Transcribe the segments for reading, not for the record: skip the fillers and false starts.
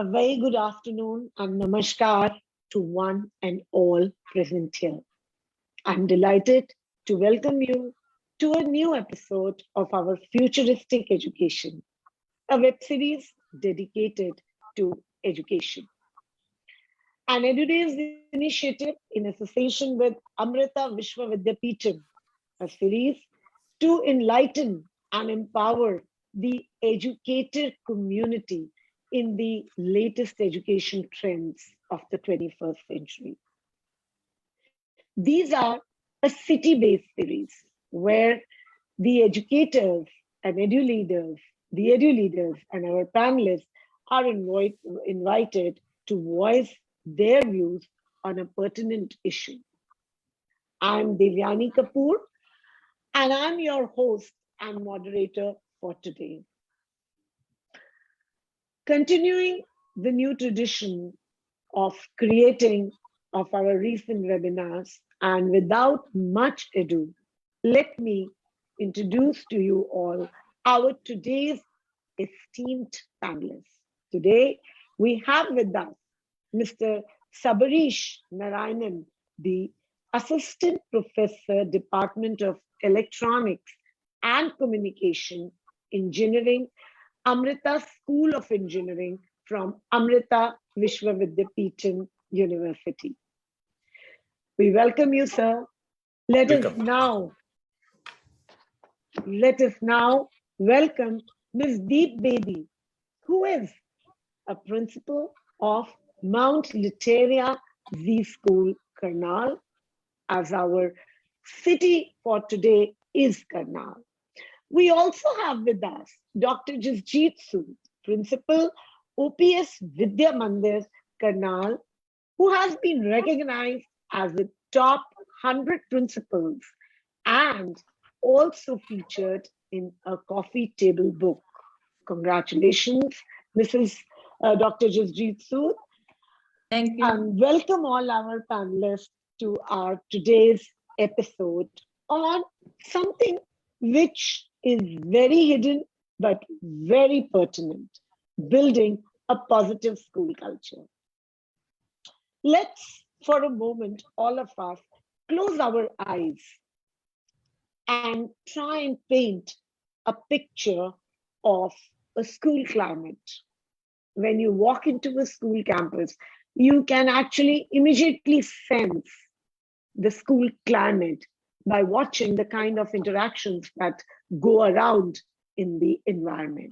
A very good afternoon and namaskar to one and all present here. I'm delighted to welcome you to a new episode of our Futuristic Education, a web series dedicated to education. An Edudevs initiative in association with Amrita Vishwa Vidyapeetham, a series to enlighten and empower the educator community in the latest education trends of the 21st century. These are a city-based series where the educators and the edu leaders and our panelists are invited to voice their views on a pertinent issue. I'm Devyani Kapoor, and I'm your host and moderator for today. Continuing the new tradition of creating of our recent webinars, and without much ado, let me introduce to you all our today's esteemed panelists. Today, we have with us Mr. Sabarish Narayanan, the Assistant Professor, Department of Electronics and Communication Engineering, Amrita School of Engineering from Amrita Vishwa Vidyapeetham University. We welcome you, sir. Let us now welcome Ms. Deep Bedi, who is a principal of Mount Literia Z School, Karnal, as our city for today is Karnal. We also have with us Dr. Jasjeet Sood, Principal, OPS Vidya Mandir, Karnal, who has been recognized as the top 100 principals and also featured in a coffee table book. Congratulations, Mrs. Dr. Jasjeet Sood. Thank you. And welcome all our panelists to our today's episode on something which is very hidden but very pertinent, building a positive school culture. Let's, for a moment, all of us, close our eyes and try and paint a picture of a school climate. When you walk into a school campus, you can actually immediately sense the school climate by watching the kind of interactions that go around in the environment.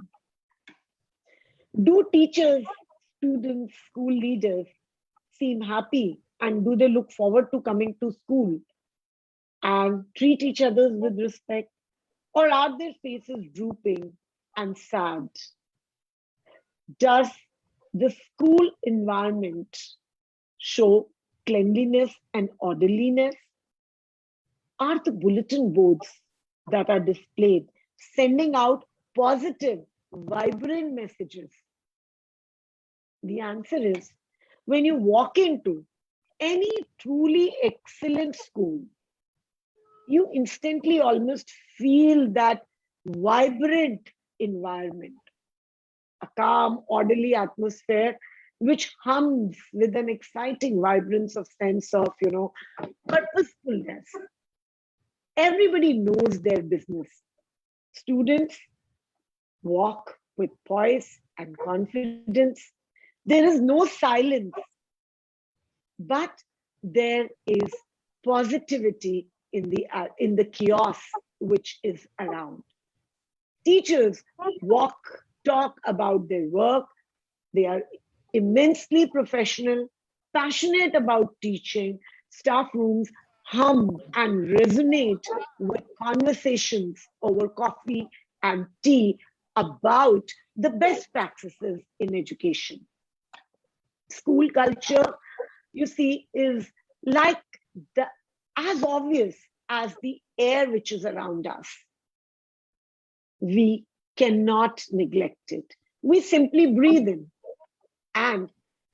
Do teachers, students, school leaders seem happy, and do they look forward to coming to school and treat each other with respect, or are their faces drooping and sad? Does the school environment show cleanliness and orderliness? Are the bulletin boards that are displayed sending out positive, vibrant messages? The answer is, when you walk into any truly excellent school, you instantly almost feel that vibrant environment, a calm, orderly atmosphere which hums with an exciting vibrance of sense of, purposefulness. Everybody knows their business. Students walk with poise and confidence. There is no silence, but there is positivity in the chaos which is around. Teachers talk about their work. They are immensely professional, passionate about teaching. Staff rooms hum and resonate with conversations over coffee and tea about the best practices in education. School culture, you see, is like as obvious as the air which is around us. We cannot neglect it. We simply breathe in, and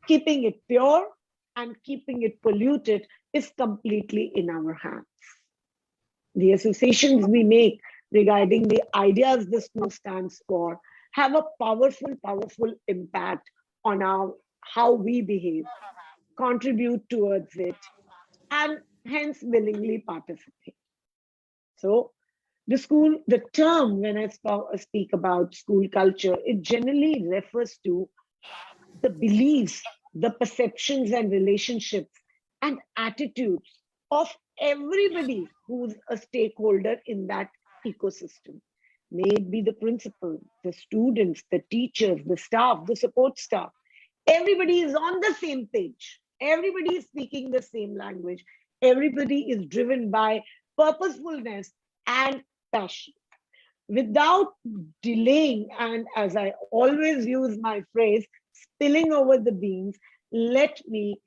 keeping it pure and keeping it polluted is completely in our hands. The associations we make regarding the ideas the school stands for have a powerful impact on how we behave, contribute towards it, and hence willingly participate. So the term when I speak about school culture, it generally refers to the beliefs, the perceptions and relationships and attitudes of everybody who's a stakeholder in that ecosystem. May it be the principal, the students, the teachers, the staff, the support staff. Everybody is on the same page. Everybody is speaking the same language. Everybody is driven by purposefulness and passion. Without delaying, and as I always use my phrase, spilling over the beans, let me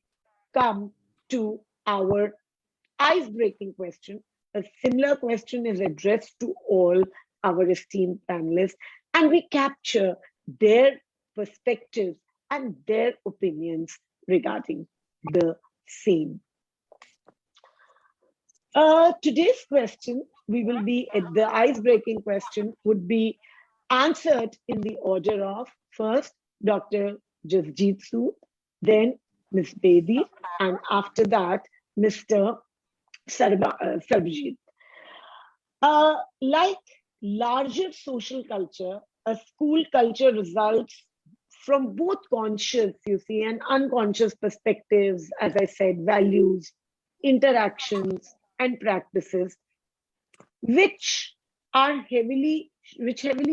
come to our ice-breaking question. A similar question is addressed to all our esteemed panelists, and we capture their perspectives and their opinions regarding the same. Today's question, the ice-breaking question would be answered in the order of first Dr. Jasjeet Sood, then Ms. Bedi, and after that, Mr. Sarbajit. Like larger social culture, a school culture results from both conscious, and unconscious perspectives, as I said, values, interactions, and practices, which heavily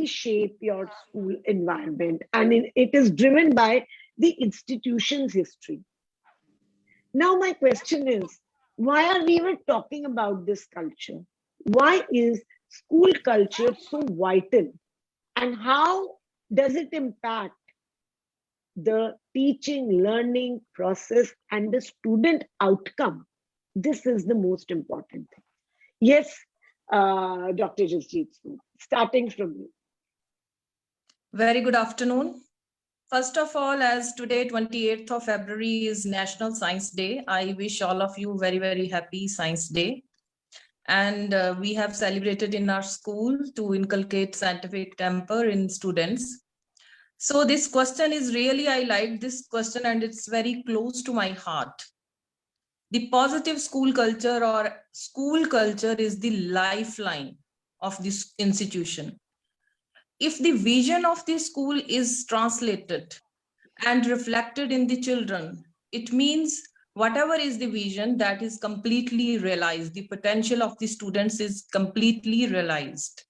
shape your school environment, and it is driven by the institution's history. Now, my question is, why are we even talking about this culture? Why is school culture so vital? And how does it impact the teaching, learning process and the student outcome? This is the most important thing. Yes, Dr. Jasjeet, starting from you. Very good afternoon. First of all, as today, 28th of February is National Science Day, I wish all of you very, very happy Science Day. And we have celebrated in our school to inculcate scientific temper in students. So this question is really, I like this question and it's very close to my heart. The positive school culture or school culture is the lifeline of this institution. If the vision of the school is translated and reflected in the children, it means whatever is the vision, that is completely realized. The potential of the students is completely realized.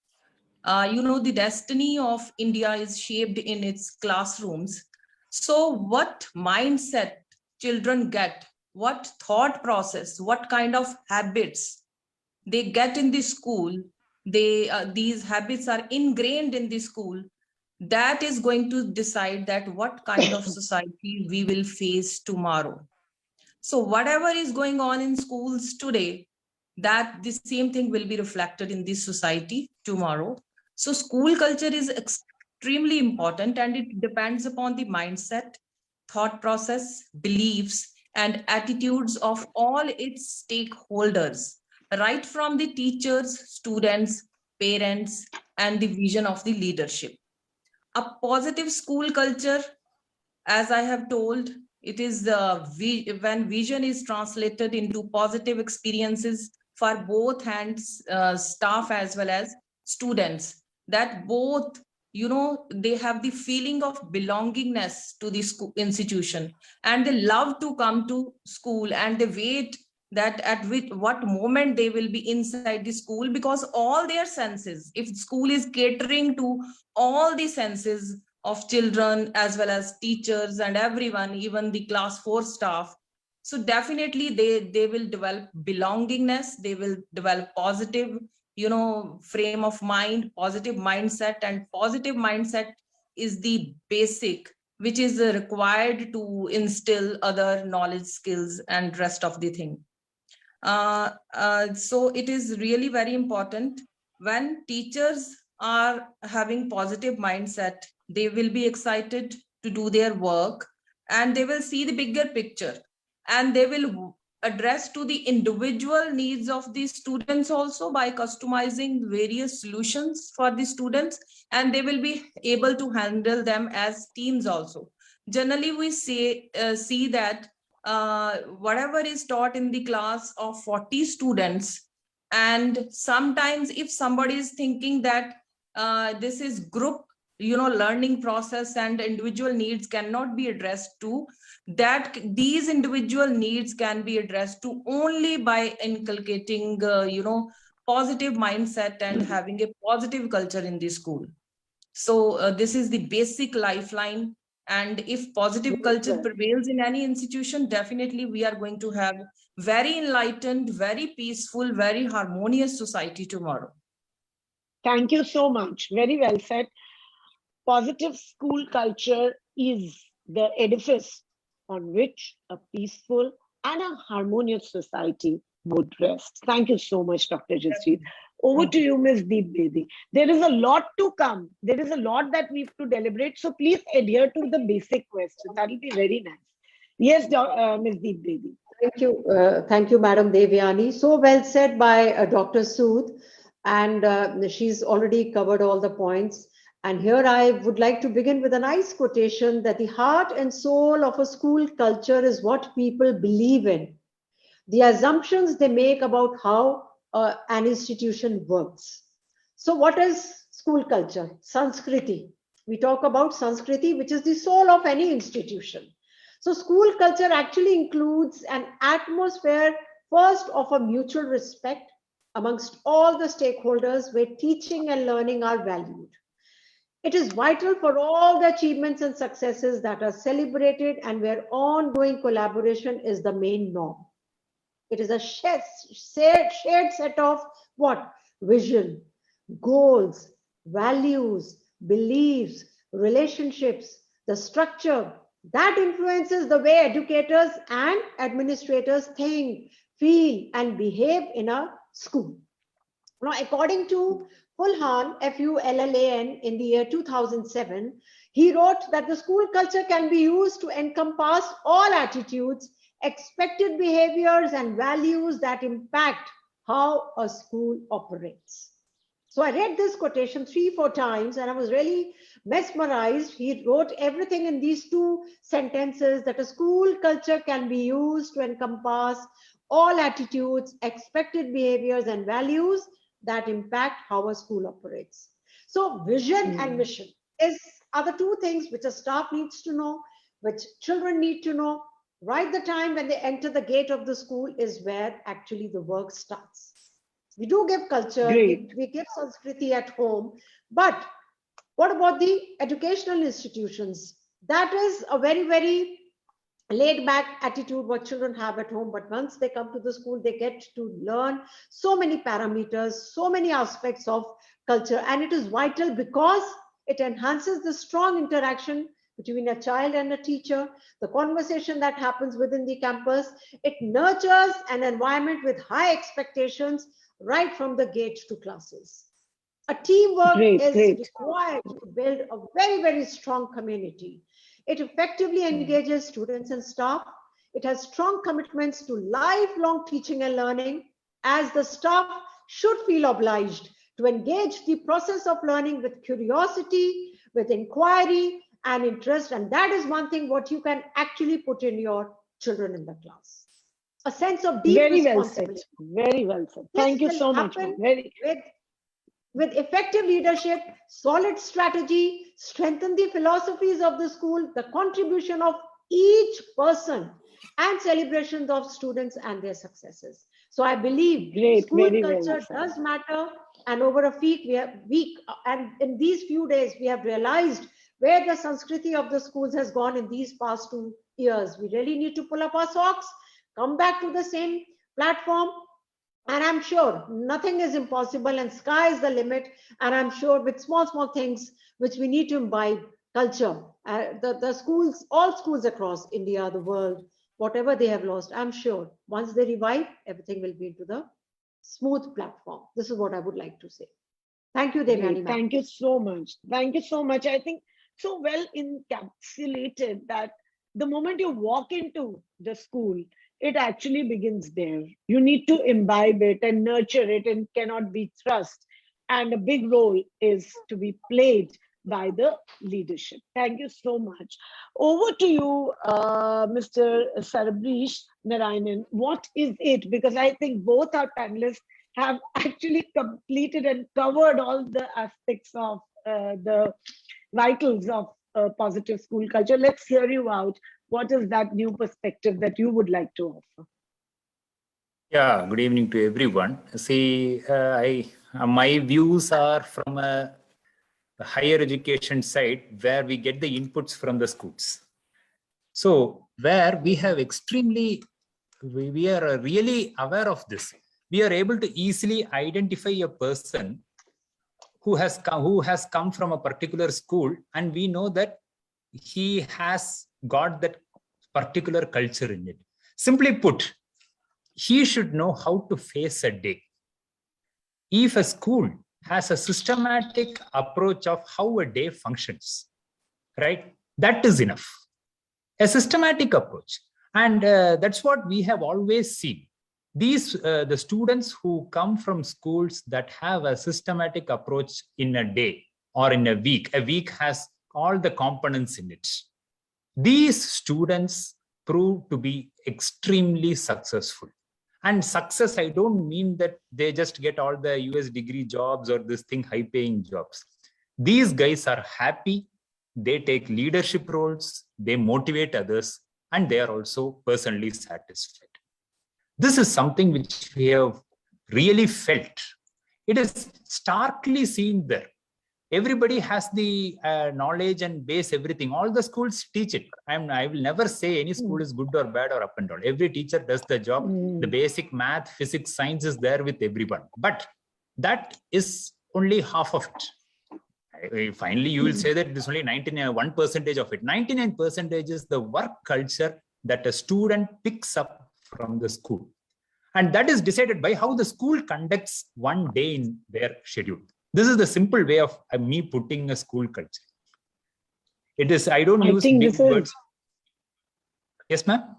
The destiny of India is shaped in its classrooms. So what mindset children get, what thought process, what kind of habits they get in the school, these habits are ingrained in the school, that is going to decide that what kind of society we will face tomorrow. So whatever is going on in schools today, that the same thing will be reflected in this society tomorrow. So school culture is extremely important and it depends upon the mindset, thought process, beliefs, and attitudes of all its stakeholders, right from the teachers, students, parents, and the vision of the leadership. A positive school culture, as I have told, it is when vision is translated into positive experiences for both hands, staff as well as students, that both, they have the feeling of belongingness to the school institution and they love to come to school and they wait that at what moment they will be inside the school, because all their senses, if school is catering to all the senses of children as well as teachers and everyone, even the class 4 staff, so definitely they will develop belongingness, they will develop positive frame of mind, positive mindset, and positive mindset is the basic which is required to instill other knowledge, skills, and rest of the thing. So it is really very important when teachers are having positive mindset, they will be excited to do their work and they will see the bigger picture and they will address to the individual needs of the students also by customizing various solutions for the students, and they will be able to handle them as teams also. generally we see that whatever is taught in the class of 40 students, and sometimes if somebody is thinking that this is group learning process and individual needs cannot be addressed to, that these individual needs can be addressed to only by inculcating positive mindset and having a positive culture in the school. So this is the basic lifeline. And if positive Very culture well. prevails in any institution, definitely we are going to have very enlightened, very peaceful, very harmonious society tomorrow. Thank you so much. Very well said. Positive school culture is the edifice on which a peaceful and a harmonious society would rest. Thank you so much, Dr. Jaspreet. Over Thank to you. you, Ms. Deep Bedi. There is a lot to come. There is a lot that we have to deliberate. So please adhere to the basic questions. That will be very nice. Yes, Ms. Deep Bedi. Thank you, Madam Devyani. So well said by Dr. Sood, and she's already covered all the points. And here I would like to begin with a nice quotation that the heart and soul of a school culture is what people believe in, the assumptions they make about how an institution works. So, what is school culture? Sanskriti. We talk about Sanskriti, which is the soul of any institution. So, school culture actually includes an atmosphere, first, of a mutual respect amongst all the stakeholders where teaching and learning are valued. It is vital for all the achievements and successes that are celebrated and where ongoing collaboration is the main norm. It is a shared set of what? Vision, goals, values, beliefs, relationships, the structure that influences the way educators and administrators think, feel, and behave in a school. Now, according to Fulhan, Fullan, in the year 2007, he wrote that the school culture can be used to encompass all attitudes, expected behaviors, and values that impact how a school operates. So I read this quotation 3, 4 times and I was really mesmerized. He wrote everything in these 2 sentences, that a school culture can be used to encompass all attitudes, expected behaviors, and values that impact how a school operates. So vision and mission are the 2 things which a staff needs to know, which children need to know. Right the time when they enter the gate of the school is where actually the work starts. We do give culture, we give Sanskriti at home, but what about the educational institutions? That is a very, very laid back attitude what children have at home, but once they come to the school they get to learn so many parameters, so many aspects of culture, and it is vital because it enhances the strong interaction between a child and a teacher, the conversation that happens within the campus. It nurtures an environment with high expectations right from the gate to classes. A teamwork is required to build a very, very strong community. It effectively engages students and staff. It has strong commitments to lifelong teaching and learning, as the staff should feel obliged to engage the process of learning with curiosity, with inquiry and interest. And that is one thing what you can actually put in your children in the class. A sense of deep responsibility. Very well said. Thank you so much. With effective leadership, solid strategy, strengthen the philosophies of the school, the contribution of each person, and celebrations of students and their successes. So I believe school culture does matter. And over a week, and in these few days, we have realized where the Sanskriti of the schools has gone in these past 2 years. We really need to pull up our socks, come back to the same platform. And I'm sure nothing is impossible and sky is the limit. And I'm sure with small, small things which we need to imbibe culture, the schools, all schools across India, the world, whatever they have lost, I'm sure once they revive, everything will be into the smooth platform. This is what I would like to say. Thank you, Devyani. Thank you so much. Thank you so much. I think so well encapsulated that the moment you walk into the school, it actually begins there. You need to imbibe it and nurture it, and cannot be thrust. And a big role is to be played by the leadership. Thank you so much. Over to you, Mr. Sarbreesh Narayanan. What is it? Because I think both our panelists have actually completed and covered all the aspects of the vitals of positive school culture. Let's hear you out. What is that new perspective that you would like to offer? Yeah, good evening to everyone. See, my views are from a higher education side where we get the inputs from the schools. So where we have we are really aware of this. We are able to easily identify a person who has come from a particular school, and we know that he has got that particular culture in it. Simply put, he should know how to face a day. If a school has a systematic approach of how a day functions, right, that is enough. A systematic approach. And that's what we have always seen. The students who come from schools that have a systematic approach in a day or in a week has all the components in it. These students prove to be extremely successful. And success, I don't mean that they just get all the US degree jobs or this thing, high paying jobs. These guys are happy. They take leadership roles. They motivate others. And they are also personally satisfied. This is something which we have really felt. It is starkly seen there. Everybody has the knowledge and base everything. All the schools teach it. I will never say any school is good or bad or up and down. Every teacher does the job. The basic math, physics, science is there with everyone. But that is only half of it. Finally, you will say that it is only 1% of it. 99% is the work culture that a student picks up from the school. And that is decided by how the school conducts one day in their schedule. This is the simple way of me putting a school culture. It is, I don't use big words. Yes, ma'am?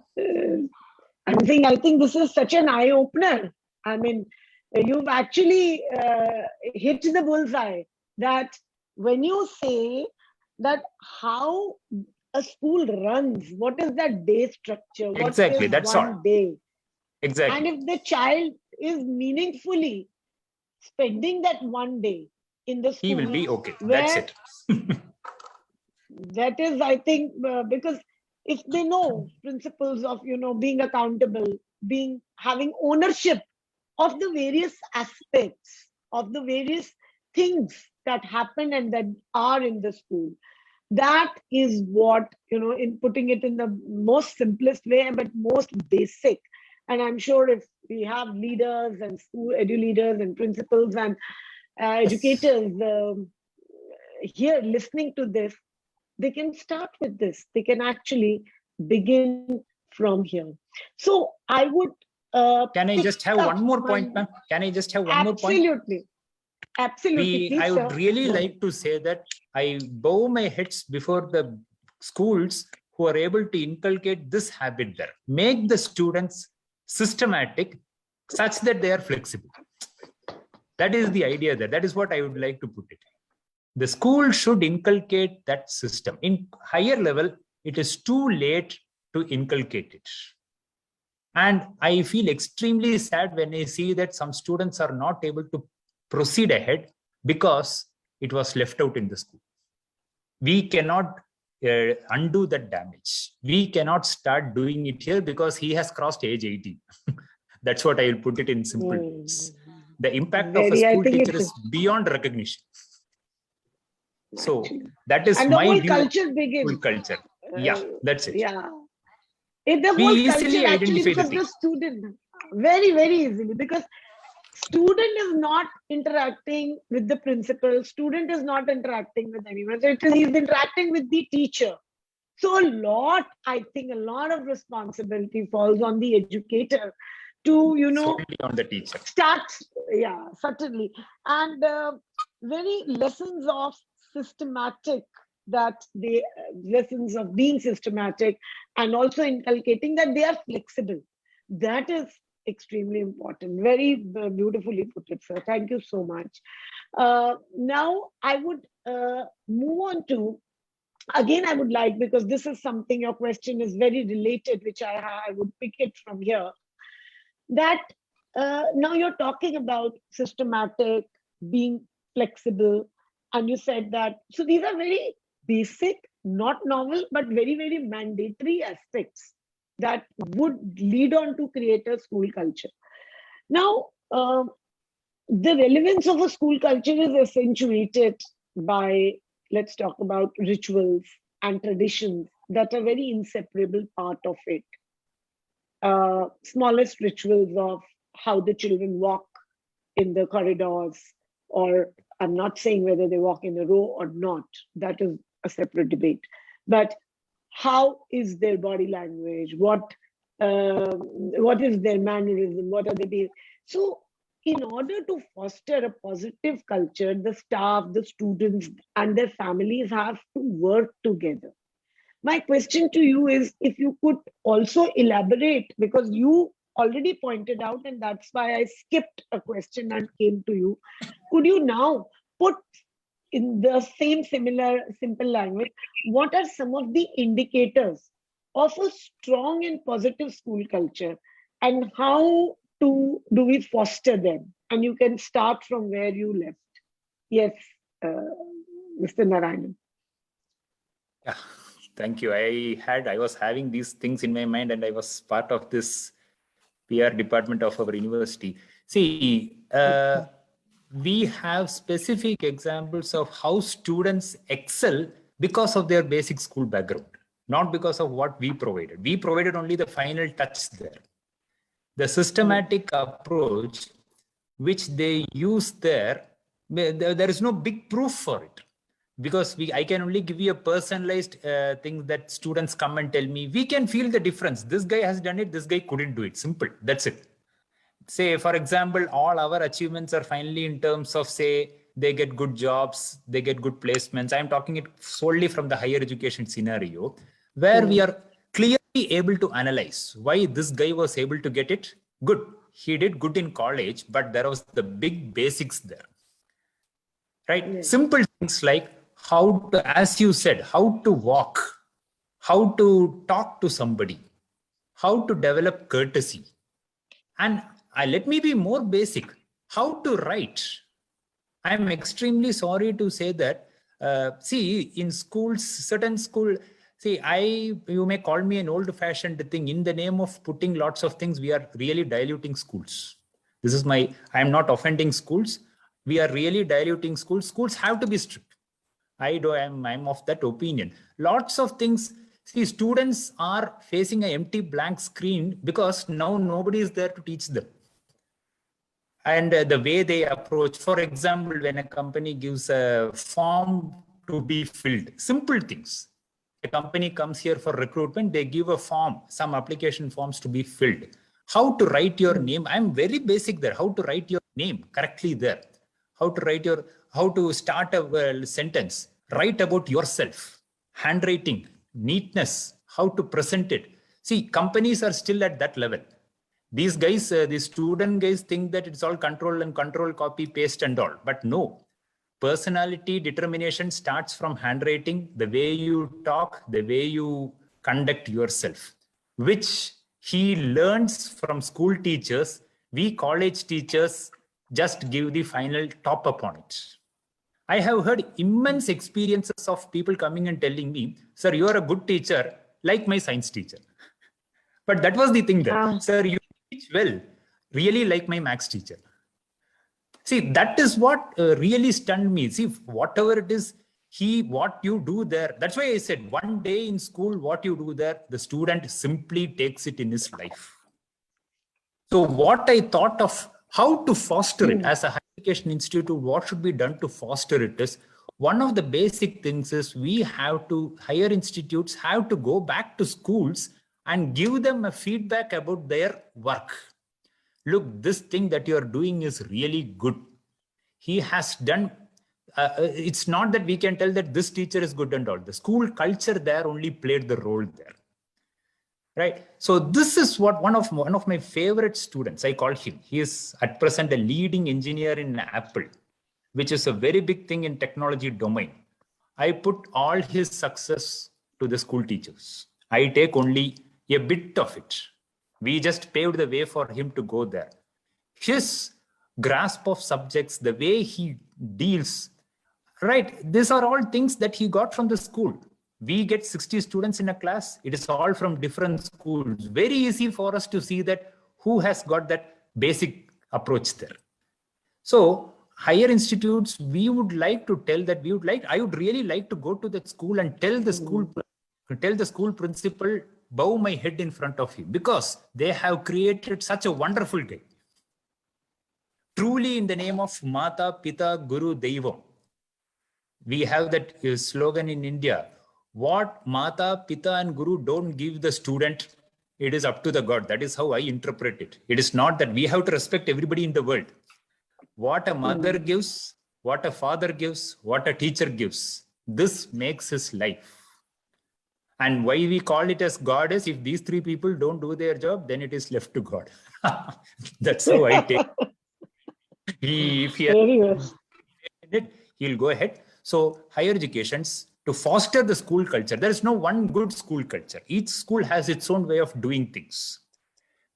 I think this is such an eye-opener. I mean, you've actually hit the bullseye that when you say that how a school runs, what is that day structure? What Exactly, is that's one all. day? Exactly. And if the child is meaningfully spending that one day in the school, he will be okay. That's it. That is, I think, because if they know principles of, being accountable, having ownership of the various aspects of the various things that happen and that are in the school, that is what, in putting it in the most simplest way, but most basic. And I'm sure if we have leaders and school edu leaders and principals and educators here listening to this, they can start with this. They can actually begin from here. So I would... Can I just have one more point, ma'am? Can I just have one more point? Absolutely. Absolutely. I would really like to say that I bow my heads before the schools who are able to inculcate this habit there. Make the students systematic such that they are flexible. That is the idea there. That is what I would like to put it. The school should inculcate that system. In higher level, it is too late to inculcate it. And I feel extremely sad when I see that some students are not able to proceed ahead because it was left out in the school. We cannot undo that damage. We cannot start doing it here because he has crossed age 18. That's what I will put it in simple words. The impact of a school teacher is beyond recognition. So that is and my the whole view culture begins. School culture. Yeah, that's it. Yeah. The whole culture actually, because the student, very, very easily, because student is not interacting with the principal, student is not interacting with anyone. So he's interacting with the teacher. So I think a lot of responsibility falls on the educator to, solely on the teacher. Certainly. And very lessons of systematic, that the lessons of being systematic and also inculcating that they are flexible. That is extremely important. Very beautifully put it, sir. Thank you so much. Now, I would move on to, again, I would like, because this is something, your question is very related, which I would pick it from here, that now you're talking about systematic, being flexible, and you said that, so these are very basic, not novel, but very, very mandatory aspects that would lead on to create a school culture. Now, the relevance of a school culture is accentuated by, let's talk about rituals and traditions that are very inseparable part of it. Smallest rituals of how the children walk in the corridors, or I'm not saying whether they walk in a row or not, that is a separate debate, but how is their body language, what is their mannerism, what are they being. So in order to foster a positive culture, the staff, the students and their families have to work together. My question to you is, if you could also elaborate, because you already pointed out, and that's why I skipped a question and came to you. Could you now put in the same similar simple language, what are some of the indicators of a strong and positive school culture, and how do we foster them? And you can start from where you left. Yes, Mr. Narayanan. Yeah, thank you. I was having these things in my mind, and I was part of this PR department of our university. See, we have specific examples of how students excel because of their basic school background, not because of what we provided. We provided only the final touch there. The systematic approach which they use there is no big proof for it, because I can only give you a personalized thing that students come and tell me. We can feel the difference. This guy has done it, this guy couldn't do it. Simple, that's it. Say, for example, all our achievements are finally in terms of, say, they get good jobs, they get good placements. I'm talking it solely from the higher education scenario, where we are clearly able to analyze why this guy was able to get it. Good, he did good in college, but there was the big basics there, right? Simple things like how to, as you said, how to walk, how to talk to somebody, how to develop courtesy. And let me be more basic, how to write. I'm extremely sorry to say that, see, in schools, certain school, see, you may call me an old-fashioned thing. In the name of putting lots of things, we are really diluting schools. This is I'm not offending schools. We are really diluting schools. Schools have to be strict. I'm of that opinion. Lots of things. See, students are facing an empty blank screen because now nobody is there to teach them. And the way they approach, for example, when a company gives a form to be filled, simple things. A company comes here for recruitment, they give a form, some application forms to be filled. How to write your name? I'm very basic there. How to write your name correctly there. How to start a sentence. Write about yourself. Handwriting, neatness, how to present it. See, companies are still at that level. These guys, the student guys think that it's all control, copy, paste and all. But no, personality determination starts from handwriting, the way you talk, the way you conduct yourself, which he learns from school teachers. We college teachers just give the final top up on it. I have heard immense experiences of people coming and telling me, sir, you are a good teacher, like my science teacher. But that was the thing there. Sir, you teach well, really like my maths teacher. See, that is what really stunned me. See, whatever it is, what you do there, that's why I said one day in school, what you do there, the student simply takes it in his life. So what I thought of how to foster it as a higher education institute, what should be done to foster it is, one of the basic things is higher institutes have to go back to schools and give them a feedback about their work. Look, this thing that you're doing is really good. He has done, it's not that we can tell that this teacher is good and all. The school culture there only played the role there. right? So this is what one of my favorite students, I call him. He is at present a leading engineer in Apple, which is a very big thing in technology domain. I put all his success to the school teachers. I take only a bit of it. We just paved the way for him to go there. His grasp of subjects, the way he deals, right? These are all things that he got from the school. We get 60 students in a class. It is all from different schools. Very easy for us to see that who has got that basic approach there. So higher institutes, we would like to tell that I would really like to go to that school and tell the school principal, bow my head in front of him, because they have created such a wonderful day. Truly in the name of Mata, Pita, Guru, Devam. We have that slogan in India. What Mata, Pita and Guru don't give the student, it is up to the God. That is how I interpret it. It is not that we have to respect everybody in the world. What a mother gives, what a father gives, what a teacher gives, this makes his life. And why we call it as God is, if these three people don't do their job, then it is left to God. That's how I take it. If he has it, he'll go ahead. So higher educations, to foster the school culture, there is no one good school culture. Each school has its own way of doing things.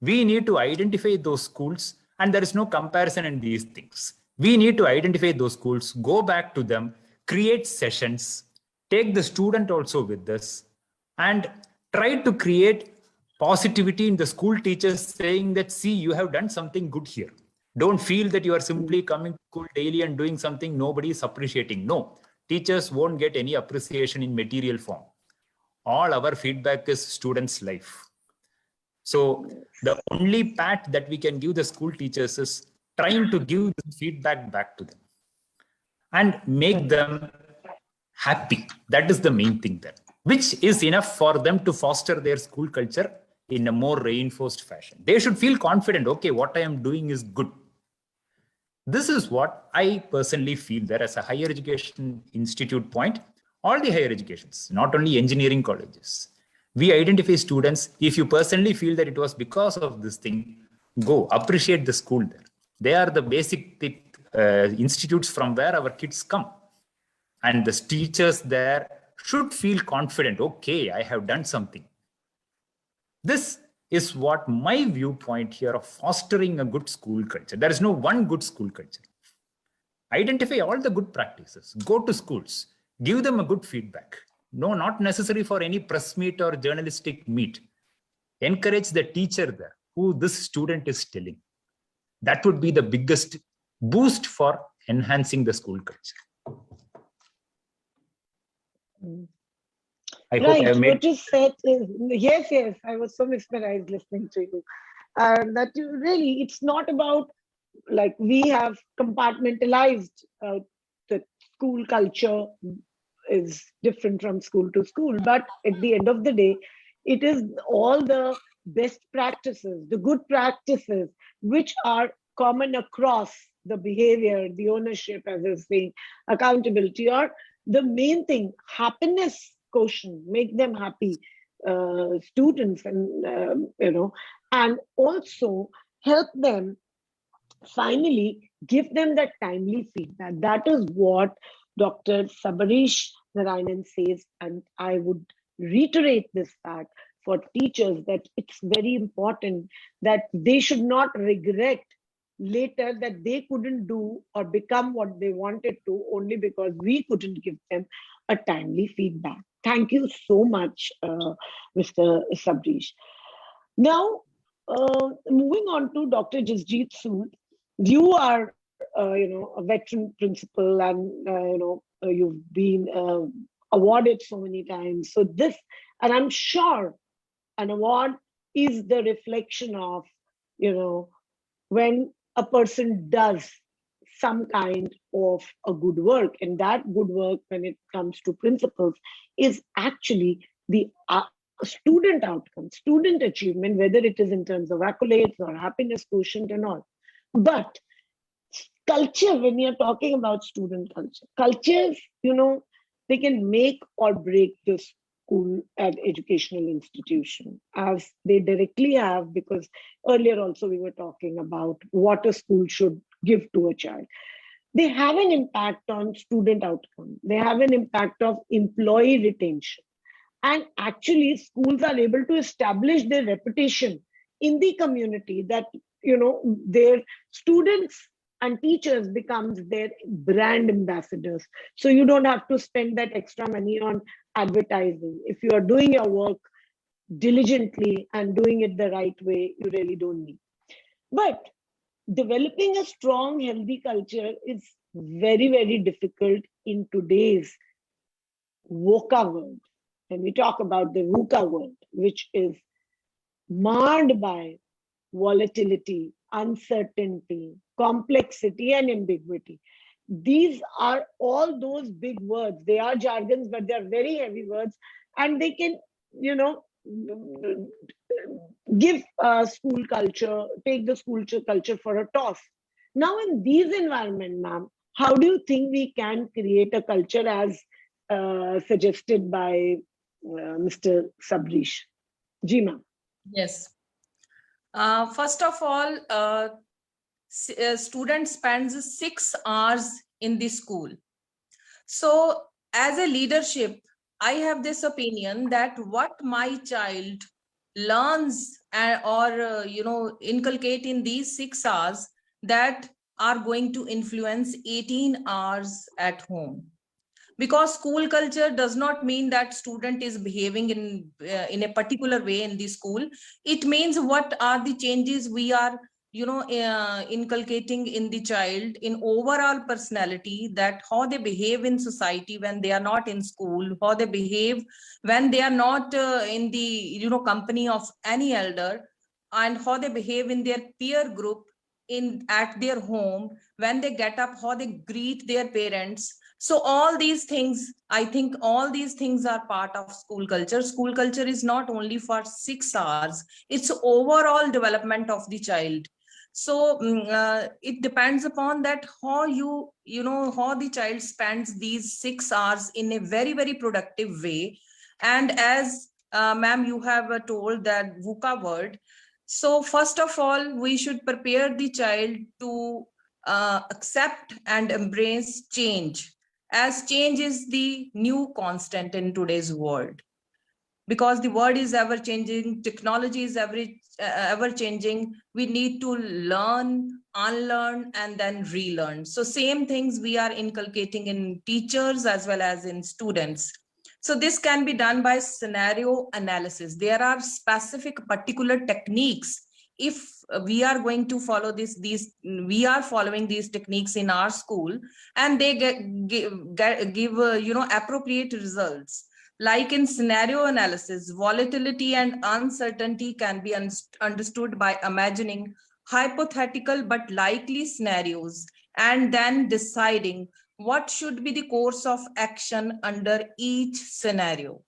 We need to identify those schools, and there is no comparison in these things. We need to identify those schools, go back to them, create sessions, take the student also with us, and try to create positivity in the school teachers, saying that, see, you have done something good here. Don't feel that you are simply coming to school daily and doing something nobody is appreciating. No, teachers won't get any appreciation in material form. All our feedback is students' life. So the only pat that we can give the school teachers is trying to give the feedback back to them and make them happy. That is the main thing there, which is enough for them to foster their school culture in a more reinforced fashion. They should feel confident, okay, what I am doing is good. This is what I personally feel there as a higher education institute point. All the higher educations, not only engineering colleges, we identify students. If you personally feel that it was because of this thing, go appreciate the school there. They are the basic institutes from where our kids come. And the teachers there should feel confident. Okay, I have done something. This is what my viewpoint here of fostering a good school culture. There is no one good school culture. Identify all the good practices. Go to schools. Give them a good feedback. No, not necessary for any press meet or journalistic meet. Encourage the teacher there who this student is telling. That would be the biggest boost for enhancing the school culture. I hope I have made... What you said is, yes, I was so mesmerized listening to you. That you really, it's not about, like, we have compartmentalized the school culture is different from school to school, but at the end of the day, it is all the best practices, the good practices, which are common across the behavior, the ownership, as I was saying, accountability, or the main thing, happiness quotient, make them happy students, and and also help them finally give them that timely feedback. That is what Dr. Sabarish Narayanan says, and I would reiterate this fact for teachers, that it's very important that they should not regret later that they couldn't do or become what they wanted to only because we couldn't give them a timely feedback. Thank you so much, Mr. Sabarish. Now, moving on to Dr. Jasjeet Sood, you are, a veteran principal, and you've been awarded so many times. So this, and I'm sure, an award is the reflection of, when a person does some kind of a good work, and that good work, when it comes to principals, is actually the student outcome, student achievement, whether it is in terms of accolades or happiness quotient and all. But culture, when you're talking about student culture, cultures, they can make or break this school and educational institution, as they directly have, because earlier also we were talking about what a school should give to a child. They have an impact on student outcome. They have an impact of employee retention. And actually, schools are able to establish their reputation in the community, that, their students and teachers becomes their brand ambassadors. So you don't have to spend that extra money on advertising. If you are doing your work diligently and doing it the right way, you really don't need. But developing a strong, healthy culture is very, very difficult in today's VUCA world. When we talk about the VUCA world, which is marred by volatility, uncertainty, complexity, and ambiguity. These are all those big words. They are jargons, but they are very heavy words, and they can, give school culture, take the school culture for a toss. Now, in these environments, ma'am, how do you think we can create a culture as suggested by Mr. Sabrish? Ji, ma'am. Yes. First of all, student spends 6 hours in the school. So as a leadership, I have this opinion that what my child learns or inculcate in these 6 hours, that are going to influence 18 hours at home. Because school culture does not mean that student is behaving in a particular way in the school. It means what are the changes we are inculcating in the child in overall personality, that how they behave in society when they are not in school, how they behave when they are not in the company of any elder, and how they behave in their peer group at their home, when they get up, how they greet their parents. So all these things, I think all these things are part of school culture. School culture is not only for 6 hours, it's overall development of the child. So it depends upon that how how the child spends these 6 hours in a very, very productive way. And as ma'am, you have told that VUCA word. So first of all, we should prepare the child to accept and embrace change, as change is the new constant in today's world. Because the world is ever changing, technology is ever changing, we need to learn, unlearn, and then relearn. So same things we are inculcating in teachers as well as in students. So this can be done by scenario analysis. There are specific particular techniques. If we are going to follow we are following these techniques in our school, and they give appropriate results. Like in scenario analysis, volatility and uncertainty can be understood by imagining hypothetical but likely scenarios and then deciding what should be the course of action under each scenario.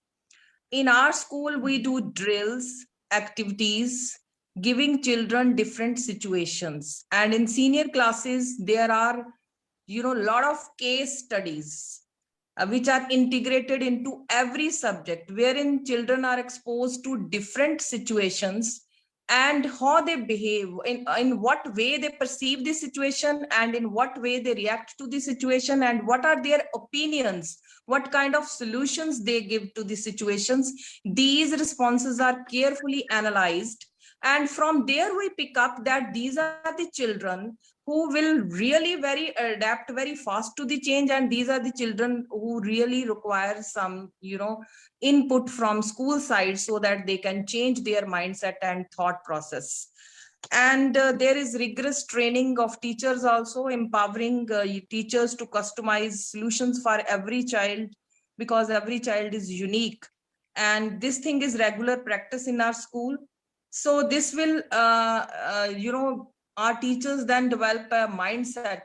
In our school, we do drills, activities, giving children different situations. And in senior classes, there are, lot of case studies which are integrated into every subject, wherein children are exposed to different situations and how they behave, in what way they perceive the situation, and in what way they react to the situation, and what are their opinions, what kind of solutions they give to the situations. These responses are carefully analyzed, and from there we pick up that these are the children who will really adapt very fast to the change, and these are the children who really require some input from school side so that they can change their mindset and thought process. And there is rigorous training of teachers also, empowering teachers to customize solutions for every child, because every child is unique, and this thing is regular practice in our school. So this will our teachers then develop a mindset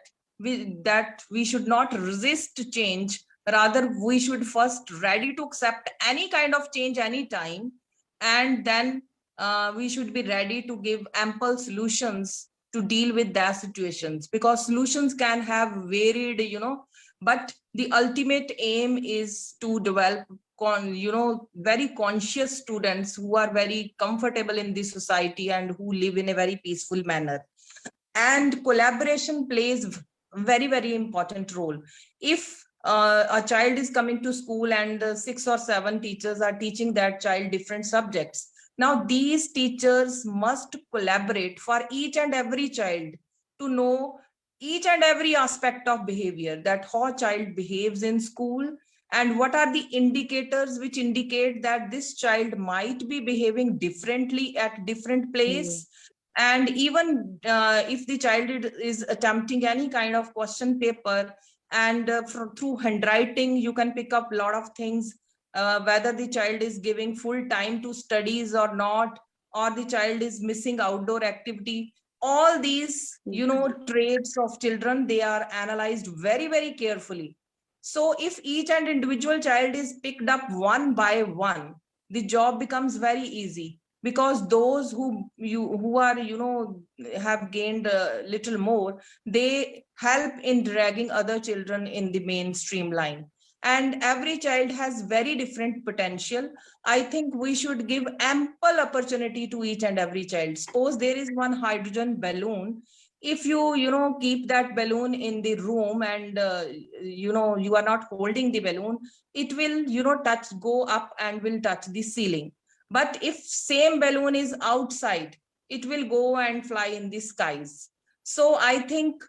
that we should not resist change, rather we should first ready to accept any kind of change anytime, and then we should be ready to give ample solutions to deal with their situations, because solutions can have varied but the ultimate aim is to develop very conscious students who are very comfortable in this society and who live in a very peaceful manner. And collaboration plays very, very important role. If a child is coming to school and 6 or 7 teachers are teaching that child different subjects, now these teachers must collaborate for each and every child to know each and every aspect of behavior, that how a child behaves in school and what are the indicators which indicate that this child might be behaving differently at different place. And even if the child is attempting any kind of question paper, and through handwriting you can pick up a lot of things, whether the child is giving full time to studies or not, or the child is missing outdoor activity. All these traits of children, they are analyzed very, very carefully. So if each and individual child is picked up one by one, the job becomes very easy, because those who are have gained a little more, they help in dragging other children in the mainstream line. And every child has very different potential. I think we should give ample opportunity to each and every child. Suppose there is one hydrogen balloon. If you keep that balloon in the room and you are not holding the balloon, it will go up and will touch the ceiling. But if same balloon is outside, it will go and fly in the skies. So I think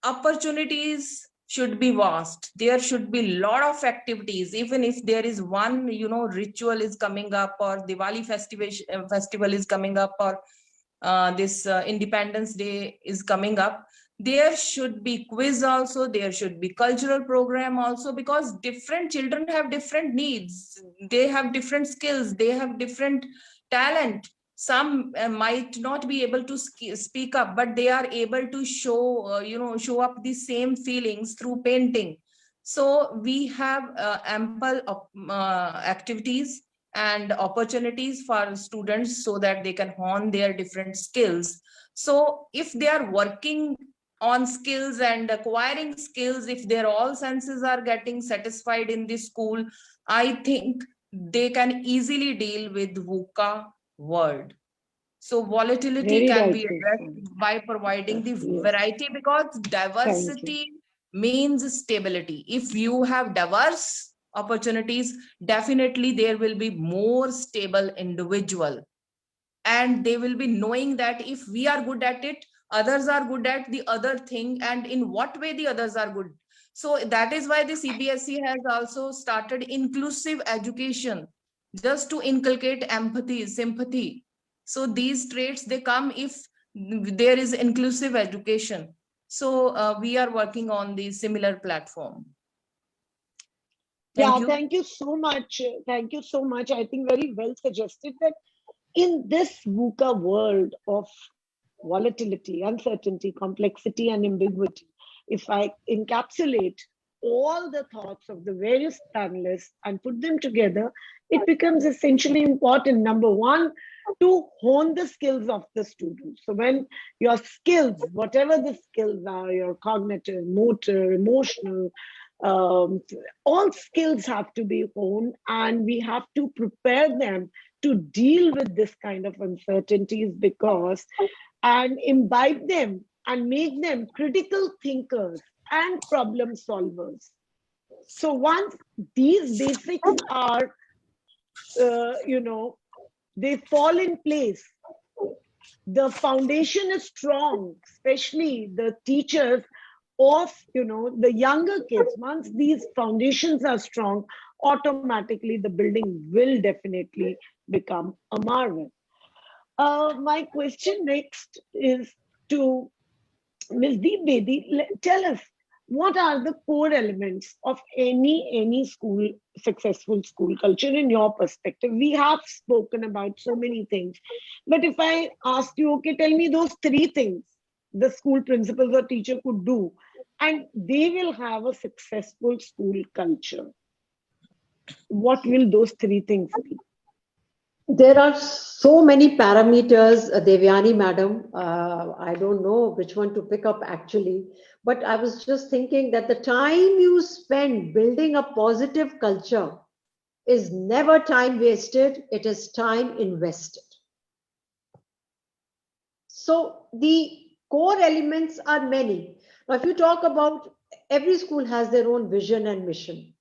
opportunities should be vast. There should be a lot of activities. Even if there is one ritual is coming up, or Diwali festival is coming up, or this Independence Day is coming up, there should be quiz also, there should be cultural program also, because different children have different needs, they have different skills, they have different talent. Some might not be able to speak up, but they are able to show up the same feelings through painting. So we have ample activities and opportunities for students so that they can hone their different skills. So if they are working on skills and acquiring skills, if their all senses are getting satisfied in this school, I think they can easily deal with VUCA world. So volatility Very can be rightly addressed said. by providing the Yes. variety, because Thank you. diversity means stability. If you have diverse opportunities, definitely there will be more stable individual, and they will be knowing that if we are good at it, others are good at the other thing, and in what way the others are good. So that is why the CBSE has also started inclusive education, just to inculcate empathy, sympathy. So these traits, they come if there is inclusive education. So we are working on the similar platform. Thank Yeah, you. thank you so much. Thank you so much. I think very well suggested that in this VUCA world of volatility, uncertainty, complexity, and ambiguity, if I encapsulate all the thoughts of the various panelists and put them together, it becomes essentially important. Number one, to hone the skills of the student. So when your skills, whatever the skills are, your cognitive, motor, emotional, um, all skills have to be honed, and we have to prepare them to deal with this kind of uncertainties, because and imbibe them and make them critical thinkers and problem solvers. So once these basics are they fall in place, the foundation is strong, especially the teachers of the younger kids. Once these foundations are strong, automatically the building will definitely become a marvel. My question next is to Ms. Deep Bedi. Tell us, what are the core elements of any school, successful school culture in your perspective? We have spoken about so many things, but if I ask you, okay, tell me those 3 things the school principals or teacher could do, and they will have a successful school culture. What will those 3 things be? There are so many parameters, Devyani madam. I don't know which one to pick up actually, but I was just thinking that the time you spend building a positive culture is never time wasted, it is time invested. So the core elements are many. Now, if you talk about, every school has their own vision and mission,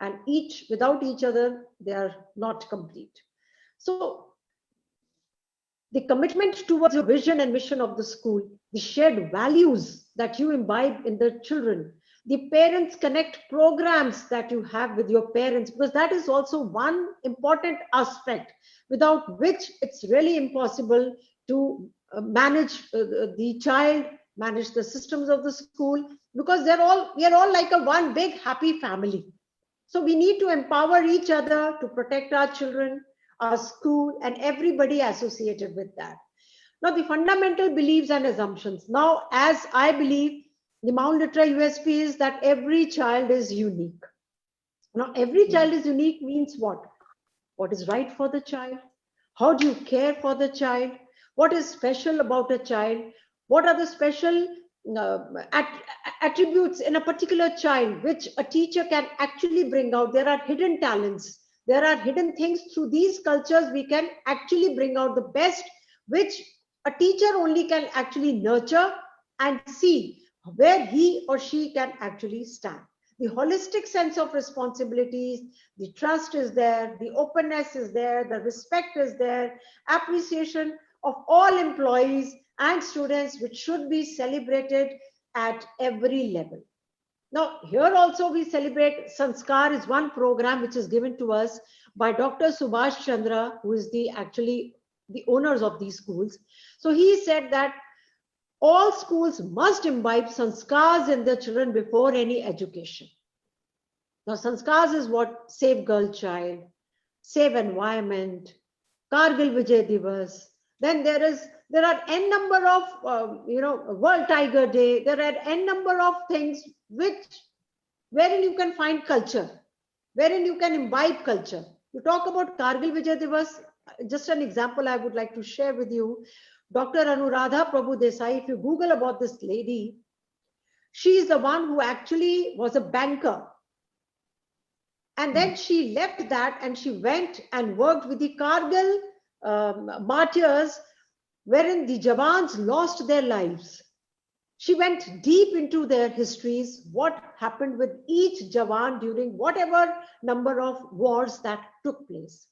and each, without each other, they are not complete. So the commitment towards your vision and mission of the school, the shared values that you imbibe in the children, the parents connect programs that you have with your parents, because that is also one important aspect without which it's really impossible to manage the child, manage the systems of the school, because we are all like a one big happy family. So we need to empower each other to protect our children, our school, and everybody associated with that. Now, the fundamental beliefs and assumptions. Now, as I believe, the Mount Litra USP is that every child is unique. Now, every child is unique means what? What is right for the child? How do you care for the child? What is special about a child? What are the special attributes in a particular child which a teacher can actually bring out? There are hidden talents. There are hidden things. Through these cultures, we can actually bring out the best, which a teacher only can actually nurture and see where he or she can actually stand. The holistic sense of responsibilities, the trust is there, the openness is there, the respect is there, appreciation of all employees and students, which should be celebrated at every level. Now, here also we celebrate Sanskar is one program which is given to us by Dr. Subhash Chandra, who is actually the owners of these schools. So he said that all schools must imbibe sanskars in their children before any education. Now, sanskars is what? Save girl child, save environment, Kargil Vijay Divas. Then there are n number of World Tiger Day. There are n number of things wherein you can find culture, wherein you can imbibe culture. You talk about Kargil Vijay Divas. Just an example I would like to share with you. Dr. Anuradha Prabhu Desai, if you Google about this lady, she is the one who actually was a banker. And then she left that and she went and worked with the Kargil martyrs, wherein the Jawans lost their lives. She went deep into their histories, what happened with each Jawan during whatever number of wars that took place.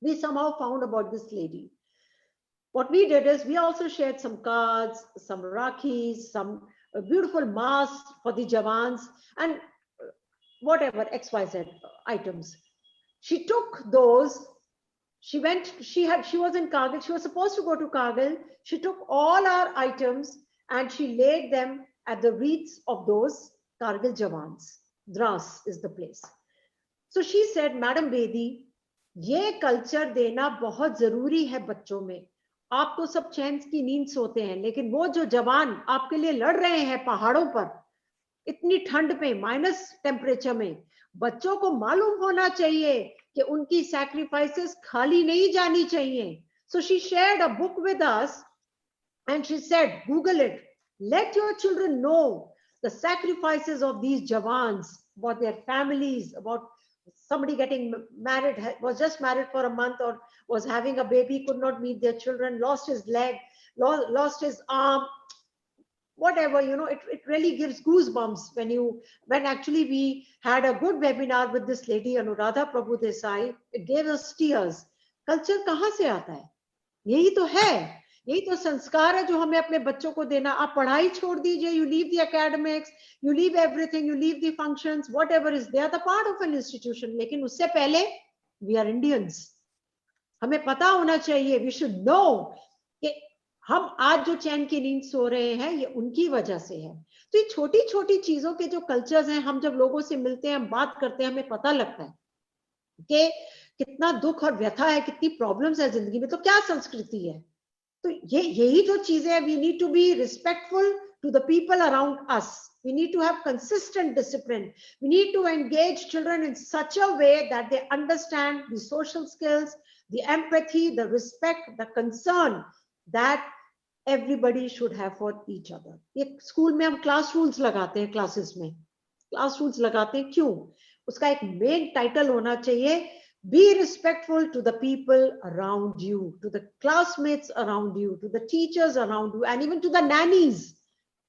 We somehow found about this lady. What we did is we also shared some cards, some rakhis, some beautiful masks for the Jawans, and whatever XYZ items. She took those. She was in Kargil. She was supposed to go to Kargil. She took all our items and she laid them at the wreaths of those Kargil Jawans. Dras is the place. So she said, Madam Bedi, ये culture देना बहुत जरूरी है बच्चों में. आप तो सब चैन की नींद सोते हैं, लेकिन वो जो जवान आपके लिए लड़ रहे हैं पहाड़ों पर इतनी ठंड पे, माइनस टेम्परेचर में, बच्चों को मालूम होना चाहिए कि उनकी सैक्रिफाइसेस खाली नहीं जानी चाहिए. So she shared a book with us and she said, Google it. Let your children know the sacrifices of these Jawans, about their families, about somebody getting married, was just married for a month or was having a baby, could not meet their children, lost his leg, lost his arm, whatever, it really gives goosebumps when actually we had a good webinar with this lady, Anuradha Prabhu Desai. It gave us tears. Culture kahan se aata hai? यही तो है, यही तो संस्कार है जो हमें अपने बच्चों को देना. आप पढ़ाई छोड़ दीजिए, you leave the academics, you leave everything, you leave the functions, whatever is there, the part of an institution. लेकिन उससे पहले we are Indians. हमें पता होना चाहिए, we should know कि हम आज जो चैन की नींद सो रहे हैं ये उनकी वजह से है. तो ये छोटी छोटी चीजों के जो कल्चर्स हैं, हम जब लोगों से मिलते हैं, हम बात करते हैं, हमें पता लगता है कि कितना दुख और व्यथा है, कितनी प्रॉब्लम्स है जिंदगी में, तो क्या संस्कृति है. तो यही जो चीजें हैं, we need to be respectful to the people around us. We need to have consistent discipline. We need to engage children in such a way that they understand the social skills, the empathy, the respect, the concern that everybody should have for each other. एक school में हम class rules लगाते हैं, classes में class rules लगाते हैं, क्यों? उसका एक मेन टाइटल होना चाहिए, be respectful to the people around you, to the classmates around you, to the teachers around you, and even to the nannies.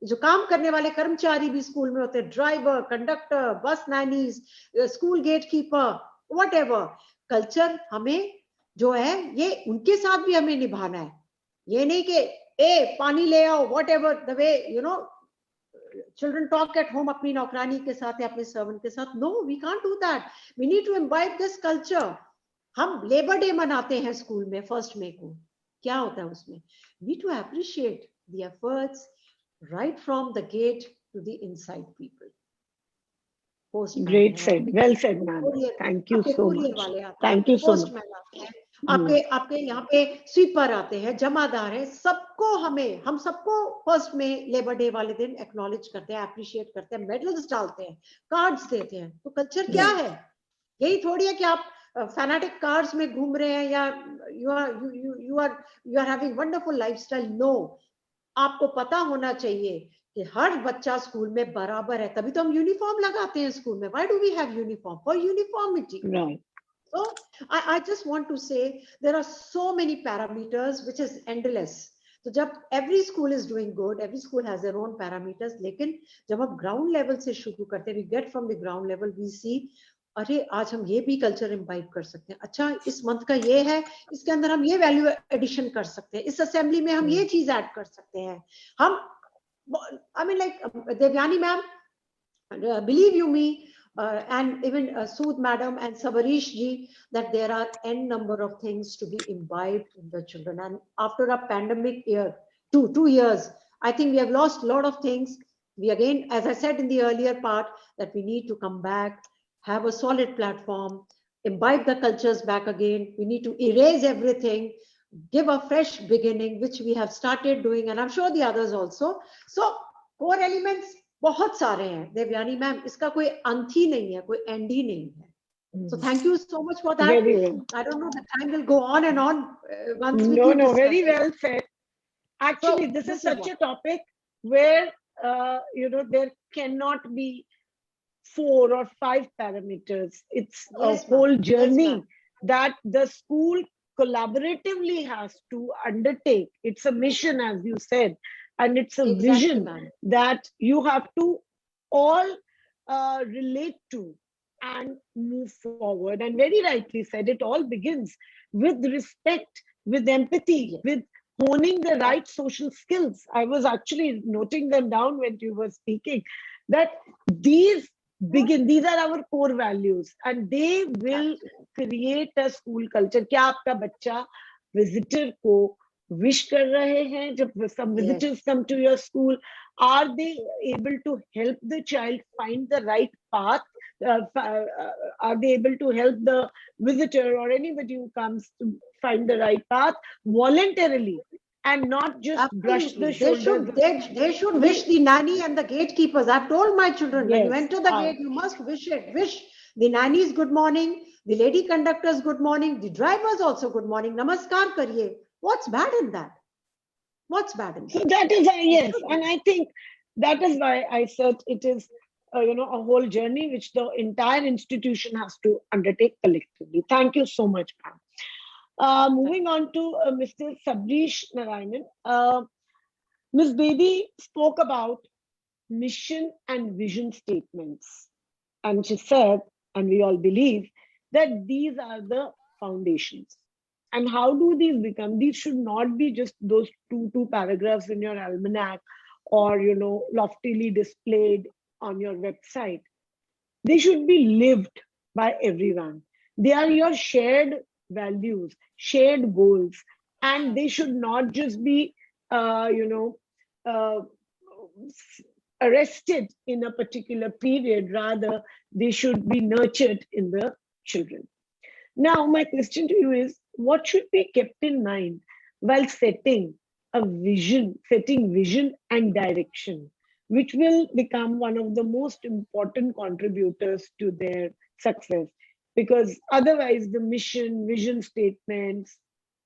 जो काम करने वाले कर्मचारी भी स्कूल में होते हैं, driver, conductor, bus nannies, school gate keeper, whatever, culture हमें जो है ये उनके साथ भी हमें निभाना है. ये नहीं कि ए पानी ले आओ, whatever the way you know children talk at home अपनी नौकरानी के साथ या अपने सर्वेंट के साथ. No, we can't do that. We need to imbibe this culture. हम लेबर डे मनाते हैं स्कूल में 1 मई को. क्या होता है उसमें? We need to appreciate the efforts right from the gate to the inside people. Great said. Well said, ma'am. Thank you so much. Thank you so much. आपके यहाँ पे स्वीपर आते हैं, जमादार हैं, सबको हम सबको 1 में लेबर डे वाले दिन एक्नॉलेज करते हैं, अप्रिशिएट करते हैं, मेडल्स डालते हैं, कार्ड्स देते हैं. तो कल्चर क्या है? यही थोड़ी है कि आप फैनाटिक कार्स में घूम रहे हैं या you are having wonderful lifestyle. No, आपको पता होना चाहिए कि हर बच्चा स्कूल में बराबर है, तभी तो हम यूनिफॉर्म लगाते हैं स्कूल में. Why do we have uniform? For uniformity. So I just want to say there are so many parameters which is endless. So जब every school is doing good, every school has their own parameters. लेकिन जब हम ground level से शुरू करते हैं, we get from the ground level, we see अरे आज हम ये भी कल्चर इम्बाइब कर सकते हैं. अच्छा, इस मंथ का ये है, इसके अंदर हम ये वैल्यू एडिशन कर सकते हैं, इस असेंबली में हम ये चीज ऐड कर सकते हैं. हम I mean like Devyani ma'am, believe you me, and even Sood madam and Sabarish ji, that there are n number of things to be imbibed in the children. And after a pandemic year, two years, I think we have lost a lot of things. We again, as I said in the earlier part, that we need to come back, have a solid platform, imbibe the cultures back again. We need to erase everything, give a fresh beginning, which we have started doing, and I'm sure the others also. So core elements बहुत सारे हैं Devyani ma'am, इसका कोई अंत ही नहीं है, कोई and he नहीं है. So thank you so much for that. I don't know, the time will go on and on. Once we keep discussing. Very well said. Actually, so, this is such a topic where there cannot be 4 or 5 parameters. It's a whole journey that the school collaboratively has to undertake. It's a mission, as you said. And it's a vision that you have to all relate to and move forward. And very rightly said, it all begins with respect, with empathy, with honing the right social skills. I was actually noting them down when you were speaking, that these are our core values and they will create a school culture. क्या आपका बच्चा visitor को wish कर रहे हैं जब some visitors come to your school? Are they able to help the child find the right path? Are they able to help the visitor or anybody who comes to find the right path voluntarily and not just brush the shoulders? They should wish the nanny and the gatekeepers. I've told my children, when you enter the gate, you must wish it. Wish the nannies good morning, the lady conductors good morning, the drivers also good morning. Namaskar kariye. What's bad in that? What's bad in that? So that is yes, and I think that is why I said it is a whole journey which the entire institution has to undertake collectively. Thank you so much, ma'am. Moving on to Mr. Sabrish Narayanan. Ms. Bedi spoke about mission and vision statements, and she said, and we all believe, that these are the foundations. And how do these become? These should not be just those two paragraphs in your almanac or, loftily displayed on your website. They should be lived by everyone. They are your shared values, shared goals, and they should not just be, arrested in a particular period. Rather, they should be nurtured in the children. Now, my question to you is, what should be kept in mind while setting vision and direction, which will become one of the most important contributors to their success? Because otherwise the mission, vision statements,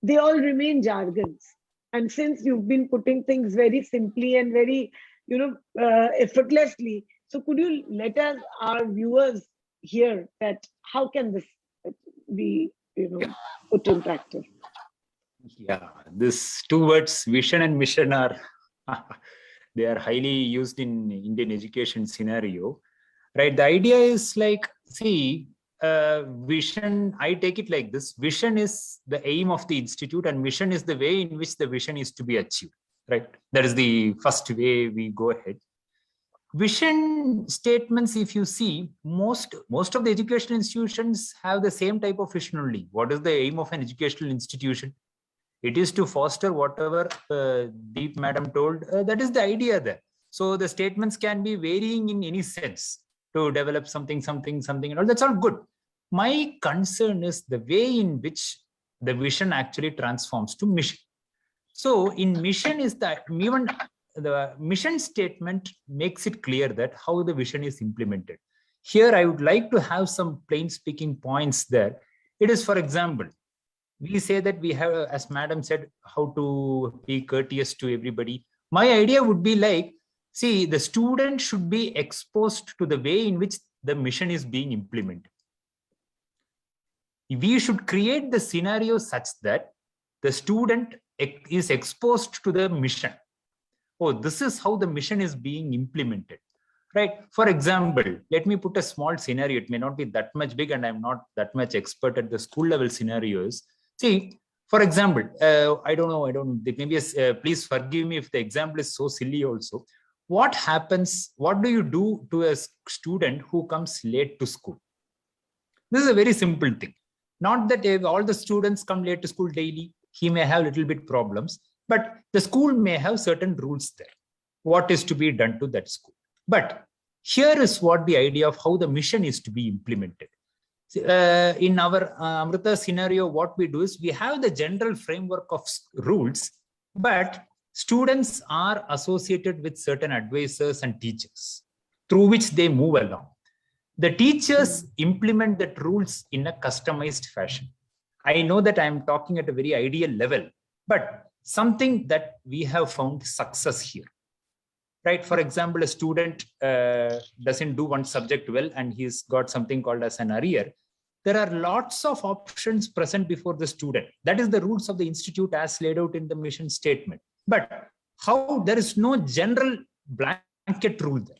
they all remain jargons. And since you've been putting things very simply and very, effortlessly, so could you let our viewers, hear that how can this be, put in practice? Yeah, these two words, vision and mission, are they are highly used in Indian education scenario, right? The idea is like, see, vision, I take it like this: vision is the aim of the institute, and mission is the way in which the vision is to be achieved, right? That is the first way we go ahead. Vision statements, if you see, most of the educational institutions have the same type of vision only. What is the aim of an educational institution? It is to foster whatever Deep Madam told. That is the idea there. So the statements can be varying in any sense to develop something, and all. That's all good. My concern is the way in which the vision actually transforms to mission. So in mission is that even the mission statement makes it clear that how the vision is implemented. Here, I would like to have some plain speaking points there. It is, for example, we say that we have, as Madam said, how to be courteous to everybody. My idea would be like, see, the student should be exposed to the way in which the mission is being implemented. We should create the scenario such that the student is exposed to the mission. Oh, this is how the mission is being implemented, right? For example, let me put a small scenario. It may not be that much big, and I'm not that much expert at the school level scenarios. See, for example, I don't know, maybe please forgive me if the example is so silly also. What happens, what do you do to a student who comes late to school? This is a very simple thing. Not that if all the students come late to school daily, he may have little bit problems, but the school may have certain rules there. What is to be done to that school? But here is what the idea of how the mission is to be implemented. In our Amrita scenario, what we do is we have the general framework of rules, but students are associated with certain advisors and teachers through which they move along. The teachers implement that rules in a customized fashion. I know that I'm talking at a very ideal level, but something that we have found success here, right? For example, a student doesn't do one subject well and he's got something called as an arrear. There are lots of options present before the student. That is the rules of the institute as laid out in the mission statement. But how there is no general blanket rule there.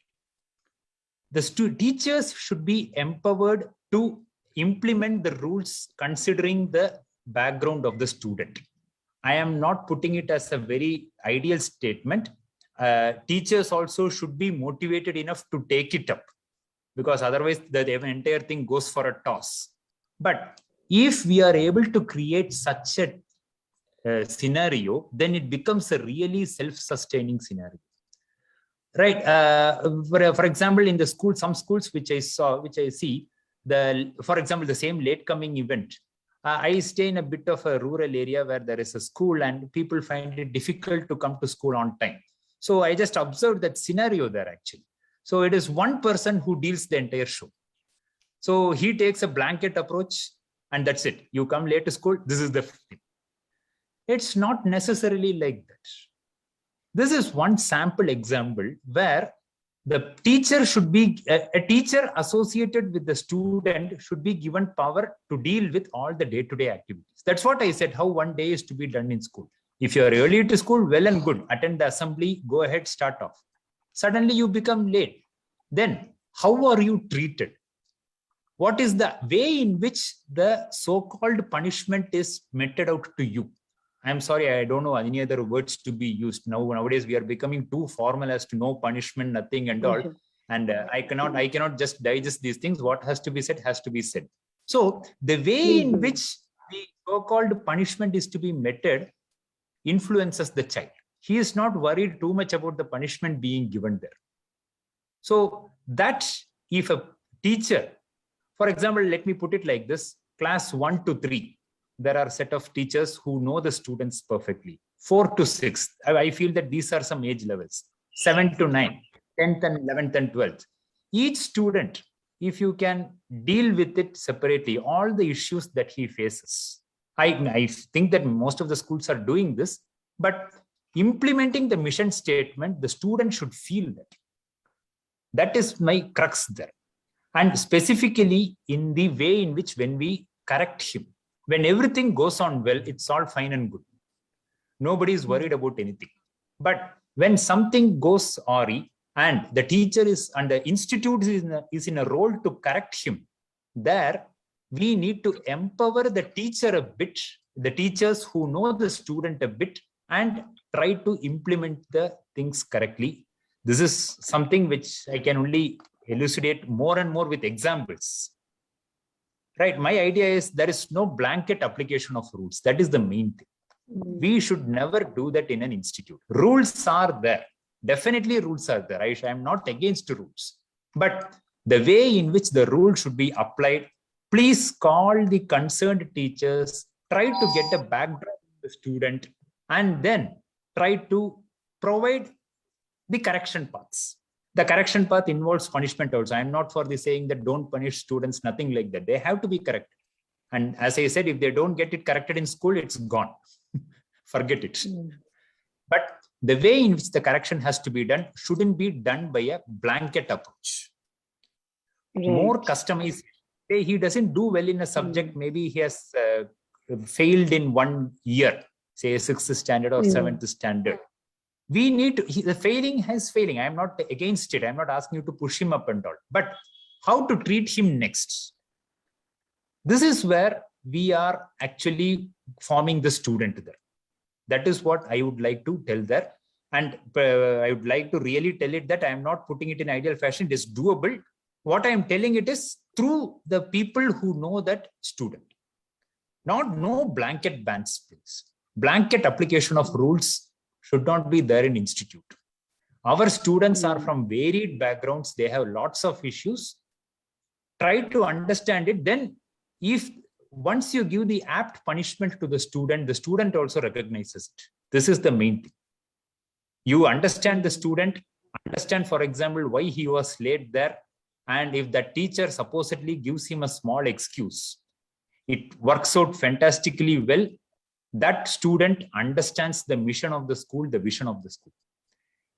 The teachers should be empowered to implement the rules considering the background of the student. I am not putting it as a very ideal statement. Teachers also should be motivated enough to take it up, because otherwise the entire thing goes for a toss. But if we are able to create such a scenario, then it becomes a really self-sustaining scenario. Right. For example, in the school, some schools which I see, for example, the same late coming event. I stay in a bit of a rural area where there is a school and people find it difficult to come to school on time. So I just observed that scenario there actually. So it is one person who deals the entire show. So he takes a blanket approach and that's it. You come late to school, this is the thing. It's not necessarily like that. This is one sample example where the teacher should be, a teacher associated with the student should be given power to deal with all the day-to-day activities. That's what I said, how one day is to be done in school. If you are early to school, well and good. Attend the assembly, go ahead, start off. Suddenly you become late. Then how are you treated? What is the way in which the so-called punishment is meted out to you? I'm sorry, I don't know any other words to be used. Nowadays, we are becoming too formal as to no punishment, nothing and all. And I cannot just digest these things. What has to be said has to be said. So the way in which the so-called punishment is to be meted influences the child. He is not worried too much about the punishment being given there. So that if a teacher, for example, let me put it like this, class 1 to 3, there are a set of teachers who know the students perfectly. 4 to 6, I feel that these are some age levels. 7 to 9, 10th and 11th and 12th. Each student, if you can deal with it separately, all the issues that he faces. I think that most of the schools are doing this, but implementing the mission statement, the student should feel that. That is my crux there. And specifically in the way in which when we correct him, when everything goes on well, it's all fine and good. Nobody is worried about anything. But when something goes awry and the teacher is and the institute is in a role to correct him, there we need to empower the teacher a bit, the teachers who know the student a bit, and try to implement the things correctly. This is something which I can only elucidate more and more with examples. Right, my idea is there is no blanket application of rules. That is the main thing. We should never do that in an institute. Rules are there. Definitely rules are there. I am not against rules. But the way in which the rule should be applied, please call the concerned teachers, try to get a background of the student, and then try to provide the correction paths. The correction path involves punishment also. I am not for the saying that don't punish students, nothing like that. They have to be corrected. And as I said, if they don't get it corrected in school, it's gone. Forget it. But the way in which the correction has to be done shouldn't be done by a blanket approach. Right. More customized. He doesn't do well in a subject. Maybe he has failed in 1 year, say 6th standard or 7th standard. We need to, the failing has failing. I am not against it. I'm not asking you to push him up and all. But how to treat him next? This is where we are actually forming the student there. That is what I would like to tell there. And I would like to really tell it that I am not putting it in ideal fashion. It is doable. What I am telling it is through the people who know that student. No blanket bans, please. Blanket application of rules should not be there in institute. Our students are from varied backgrounds. They have lots of issues. Try to understand it. Then if once you give the apt punishment to the student also recognizes it. This is the main thing. You understand the student, understand, for example, why he was late there. And if that teacher supposedly gives him a small excuse, it works out fantastically well. That student understands the mission of the school, the vision of the school.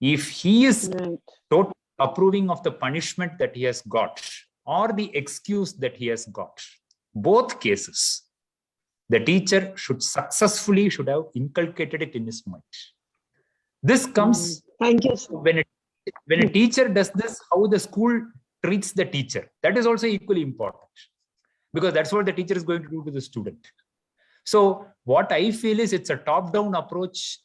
If he is totally approving of the punishment that he has got or the excuse that he has got, both cases, the teacher should have inculcated it in his mind. This comes Thank you, sir. when a teacher does this, how the school treats the teacher. That is also equally important because that's what the teacher is going to do to the student. So what I feel is it's a top-down approach,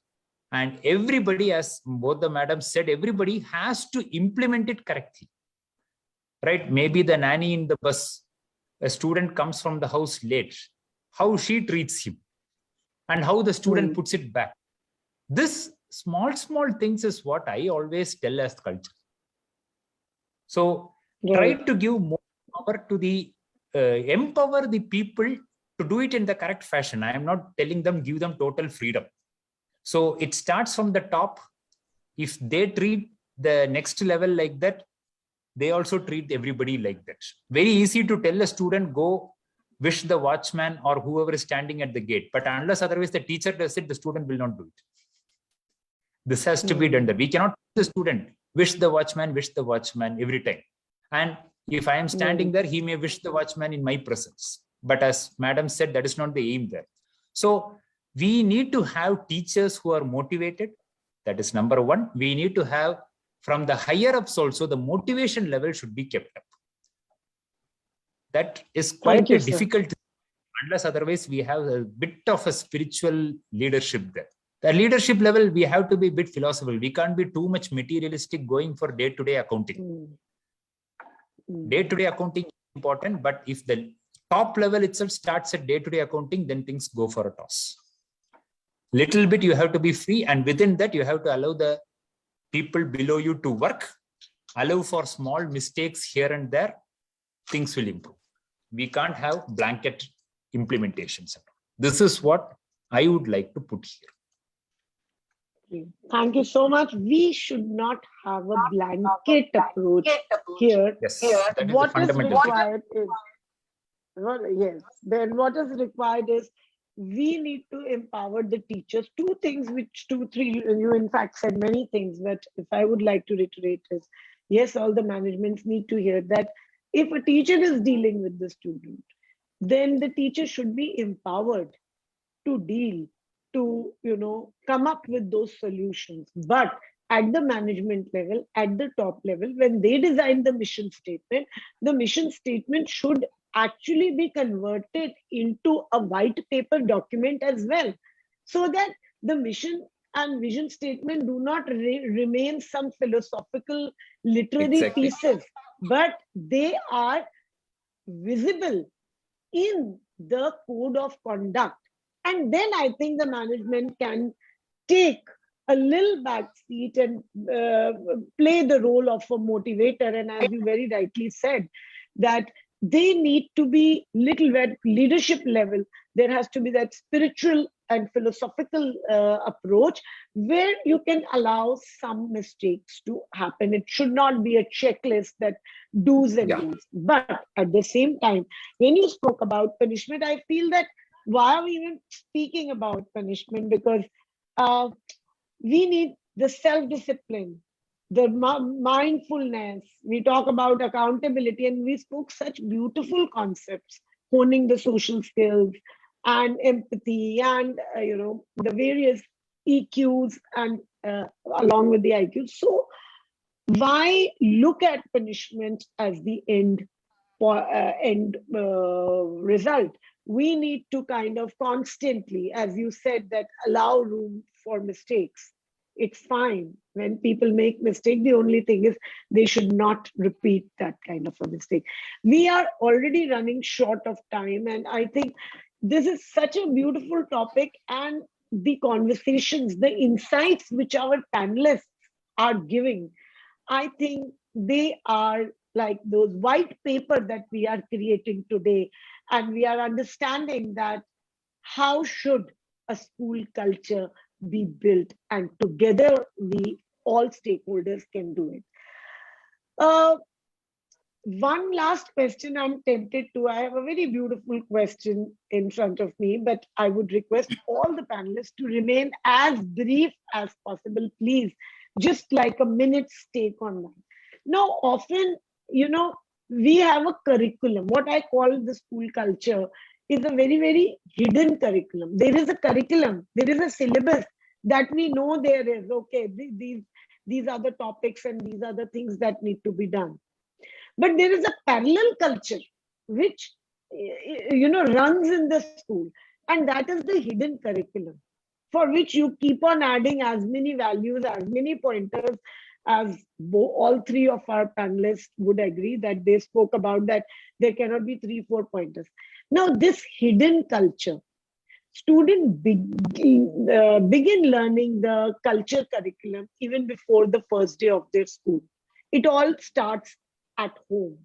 and everybody, as both the madams said, everybody has to implement it correctly. Right? Maybe the nanny in the bus, a student comes from the house late, how she treats him and how the student puts it back. This small things is what I always tell as culture. So try to give more power to the, empower the people to do it in the correct fashion. I am not telling them, give them total freedom. So it starts from the top. If they treat the next level like that, they also treat everybody like that. Very easy to tell a student, go wish the watchman or whoever is standing at the gate. But unless otherwise the teacher does it, the student will not do it. This has to be done. We cannot tell the student, wish the watchman every time. And if I am standing there, he may wish the watchman in my presence. But as madam said, that is not the aim there. So we need to have teachers who are motivated. That is number one. We need to have from the higher ups also, the motivation level should be kept up. That is quite difficult unless otherwise we have a bit of a spiritual leadership there. The leadership level, we have to be a bit philosophical. We can't be too much materialistic going for day-to-day accounting. Day-to-day accounting is important, but if the top level itself starts at day-to-day accounting, then things go for a toss. Little bit you have to be free, and within that you have to allow the people below you to work, allow for small mistakes here and there, things will improve. We can't have blanket implementations. This is what I would like to put here. Thank you so much. We should not have a blanket approach here. Yes, what is required is, then what is required is we need to empower the teachers. Two things, you in fact said many things, but if I would like to reiterate is, yes, all the managements need to hear that If a teacher is dealing with the student, then the teacher should be empowered to deal, to come up with those solutions. But at the management level, at the top level, when they design the mission statement should actually be converted into a white paper document as well, so that the mission and vision statement do not remain some philosophical literary Exactly. pieces, but they are visible in the code of conduct. And then I think the management can take a little back seat and play the role of a motivator. And as you very rightly said, that they need to be little at leadership level. There has to be that spiritual and philosophical approach where you can allow some mistakes to happen. It should not be a checklist that do's and don'ts. But at the same time, when you spoke about punishment, I feel that why are we even speaking about punishment? Because we need the self-discipline, the mindfulness. We talk about accountability, and we spoke such beautiful concepts, honing the social skills and empathy, and the various EQs, and along with the IQs. So why look at punishment as the end result? We need to kind of constantly, as you said, that allow room for mistakes. It's fine when people make mistake. The only thing is they should not repeat that kind of a mistake. We are already running short of time, and I think this is such a beautiful topic, and the conversations, the insights which our panelists are giving, I think they are like those white paper that we are creating today, and we are understanding that how should a school culture be built, and together we all stakeholders can do it. One last question I'm tempted to. I have a very beautiful question in front of me, but I would request all the panelists to remain as brief as possible, please. Just like a minute's take on that. Now, often, we have a curriculum. What I call the school culture is a very, very hidden curriculum. There is a curriculum, there is a syllabus that we know there is, okay, these are the topics and these are the things that need to be done. But there is a parallel culture which runs in the school, and that is the hidden curriculum, for which you keep on adding as many values, as many pointers, as all three of our panelists would agree that they spoke about, that there cannot be 3-4 pointers. Now, this hidden culture, students begin learning the culture curriculum even before the first day of their school. It all starts at home.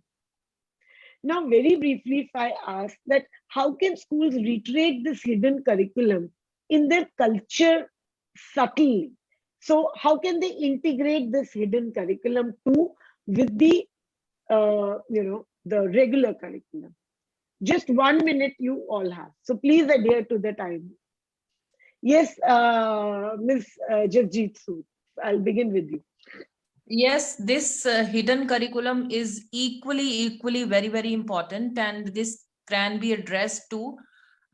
Now, very briefly, if I ask that how can schools reiterate this hidden curriculum in their culture subtly? So how can they integrate this hidden curriculum too with the the regular curriculum? Just 1 minute you all have. So please adhere to the time. Yes, Ms. Jasjeet Sood, I'll begin with you. Yes, this hidden curriculum is equally very, very important, and this can be addressed too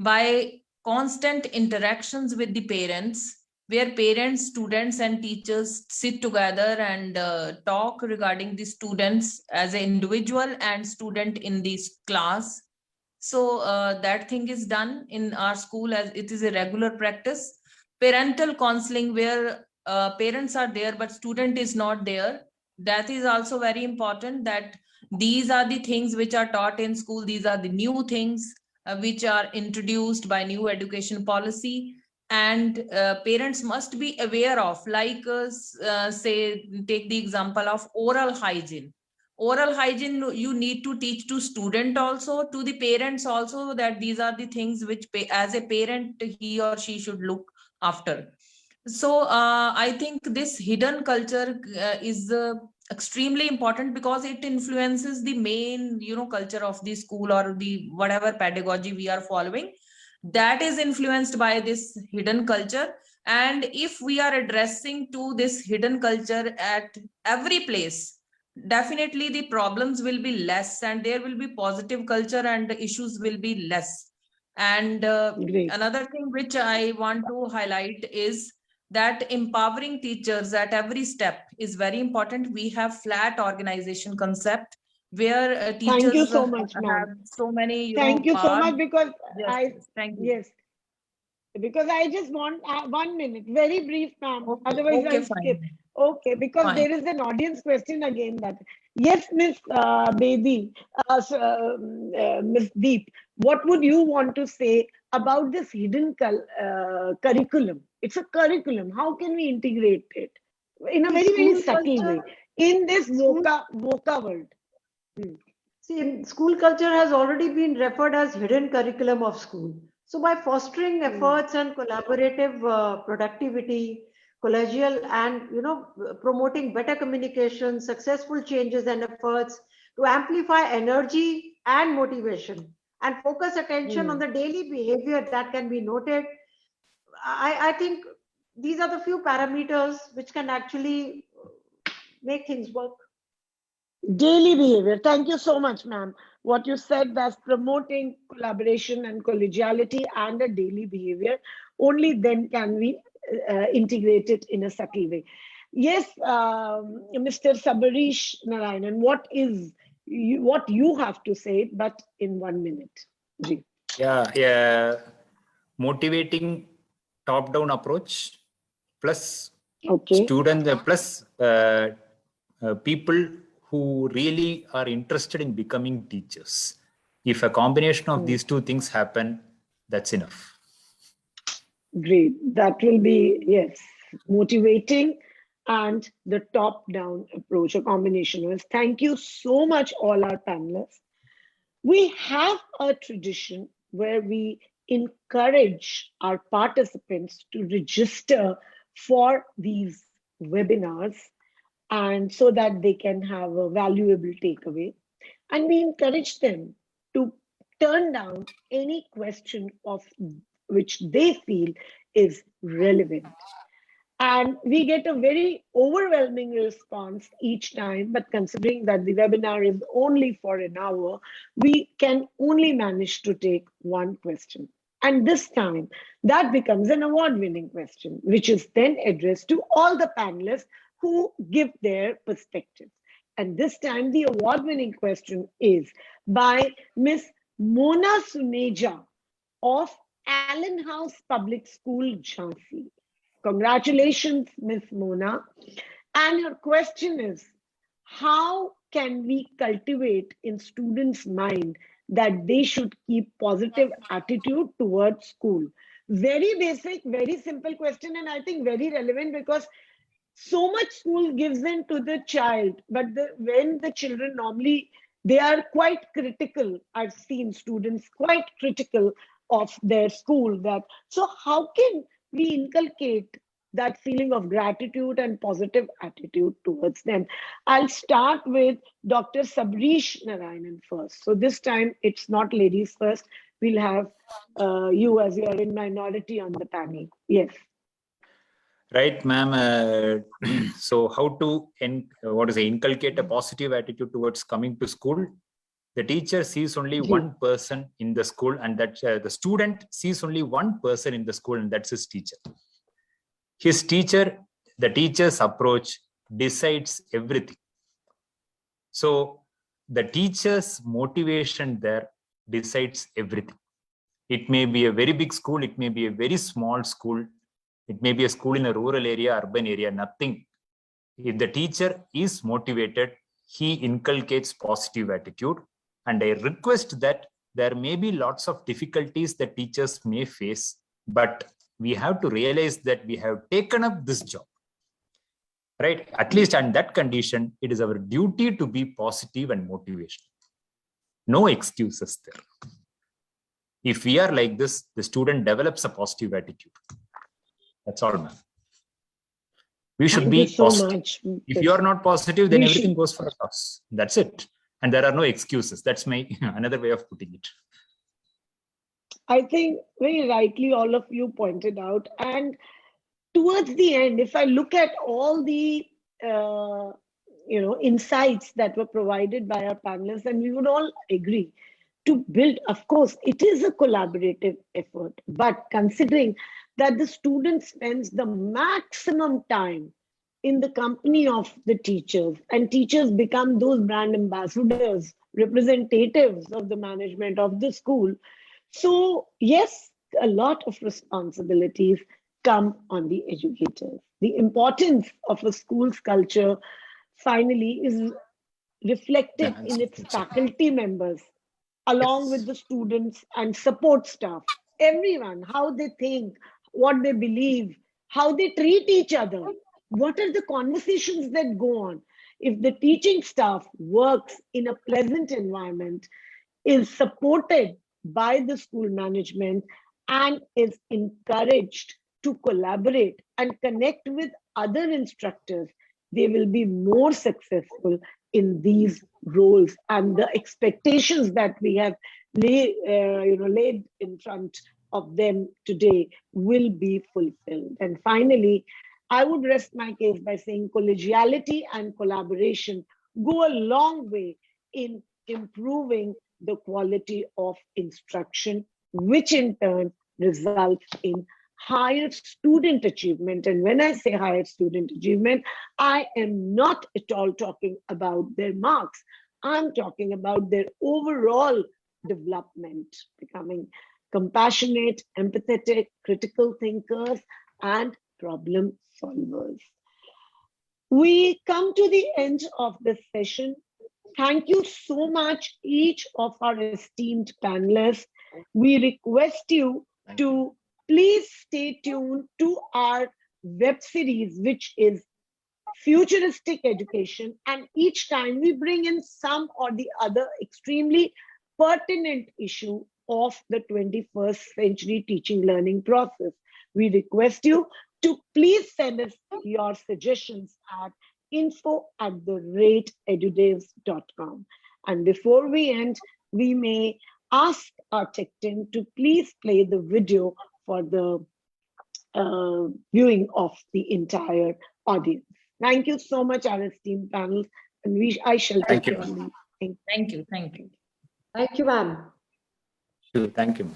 by constant interactions with the parents, where parents, students, and teachers sit together and talk regarding the students as an individual and student in this class. So that thing is done in our school as it is a regular practice. Parental counseling, where parents are there but student is not there. That is also very important, that these are the things which are taught in school. These are the new things which are introduced by new education policy, and parents must be aware of, like say, take the example of oral hygiene. Oral hygiene you need to teach to student also, to the parents also, that these are the things which as a parent he or she should look after. So I think this hidden culture is extremely important, because it influences the main culture of the school or the whatever pedagogy we are following. That is influenced by this hidden culture. And if we are addressing to this hidden culture at every place, definitely the problems will be less and there will be positive culture and the issues will be less. And Great. another thing which I want to highlight is that empowering teachers at every step is very important. We have flat organization concept where Thank you teachers so much, have ma'am. so many, Thank you so parts. much because Yes, I, yes, thank you. yes, because I just want 1 minute, very brief, ma'am. Okay, Otherwise, okay, I'll skip. fine, Okay, because fine. there is an audience question again. That yes, Miss Bedi, Miss Deep, what would you want to say about this hidden curriculum? It's a curriculum. How can we integrate it in a See, very school subtle way culture, in this school, VOCA world? Hmm. see, school culture has already been referred as hidden curriculum of school. So by fostering Hmm. efforts and collaborative productivity, collegial and promoting better communication, successful changes and efforts to amplify energy and motivation and focus attention on Hmm. the daily behavior that can be noted. I think these are the few parameters which can actually make things work. Daily behavior. Thank you so much, ma'am. What you said, that's promoting collaboration and collegiality and a daily behavior. Only then can we integrate it in a subtle way. Yes, Mr. Sabarish Narayanan, what you have to say, but in 1 minute. Ji. Yeah. Motivating top-down approach plus Okay. student plus people who really are interested in becoming teachers. If a combination of Hmm. these two things happen, that's enough. Great. That will be, yes, motivating and the top-down approach, a combination of. Thank you so much, all our panelists. We have a tradition where we encourage our participants to register for these webinars and so that they can have a valuable takeaway. And we encourage them to turn down any question of which they feel is relevant. And we get a very overwhelming response each time, but considering that the webinar is only for an hour, we can only manage to take one question. And this time, that becomes an award-winning question, which is then addressed to all the panelists who give their perspectives. And this time, the award-winning question is by Miss Mona Suneja of Allen House Public School, Jhansi. Congratulations, Miss Mona. And her question is, how can we cultivate in students' mind that they should keep positive attitude towards school? Very basic, very simple question, and I think very relevant because so much school gives in to the child, but when the children normally they are quite critical. I've seen students quite critical of their school. That so how can we inculcate that feeling of gratitude and positive attitude towards them? I'll start with Dr. Sabarish Narayanan first. So this time it's not ladies first. We'll have you as you're in minority on the panel. Yes. Right, ma'am. So how to inculcate a positive attitude towards coming to school? The teacher sees only one person in the school, and that the student sees only one person in the school, and that's his teacher. The teacher's approach decides everything. So the teacher's motivation there decides everything. It may be a very big school, it may be a very small school, it may be a school in a rural area, urban area, nothing. If the teacher is motivated, he inculcates positive attitude. And I request that there may be lots of difficulties that teachers may face, but we have to realize that we have taken up this job. Right? At least on that condition, it is our duty to be positive and motivational. No excuses there. If we are like this, the student develops a positive attitude. That's all, ma'am. We should Thank you be so positive. much. If you are not positive, then We everything should. goes for a toss. That's it. And there are no excuses. That's my another way of putting it. I think very rightly all of you pointed out. And towards the end, if I look at all the insights that were provided by our panelists, and we would all agree to build. Of course, it is a collaborative effort, but considering that the student spends the maximum time in the company of the teachers, and teachers become those brand ambassadors, representatives of the management of the school. So yes, a lot of responsibilities come on the educators. The importance of a school's culture finally is reflected in its faculty members, along with the students and support staff. Everyone, how they think, what they believe, how they treat each other, what are the conversations that go on. If the teaching staff works in a pleasant environment, is supported by the school management, and is encouraged to collaborate and connect with other instructors, they will be more successful in these roles, and the expectations that we have laid in front of them today will be fulfilled. And finally, I would rest my case by saying collegiality and collaboration go a long way in improving the quality of instruction, which in turn results in higher student achievement. And when I say higher student achievement, I am not at all talking about their marks. I'm talking about their overall development, becoming compassionate, empathetic, critical thinkers, and problem solvers. We come to the end of this session. Thank you so much, each of our esteemed panelists. We request you to please stay tuned to our web series, which is Futuristic Education. And each time we bring in some or the other extremely pertinent issue of the 21st century teaching learning process. We request you to please send us your suggestions at info@edudevs.com. And before we end, we may ask our tech team to please play the video for the viewing of the entire audience. Thank you so much, our esteemed panel, and I shall take your leave. Thank you. Thank you. Thank you, ma'am. Thank you.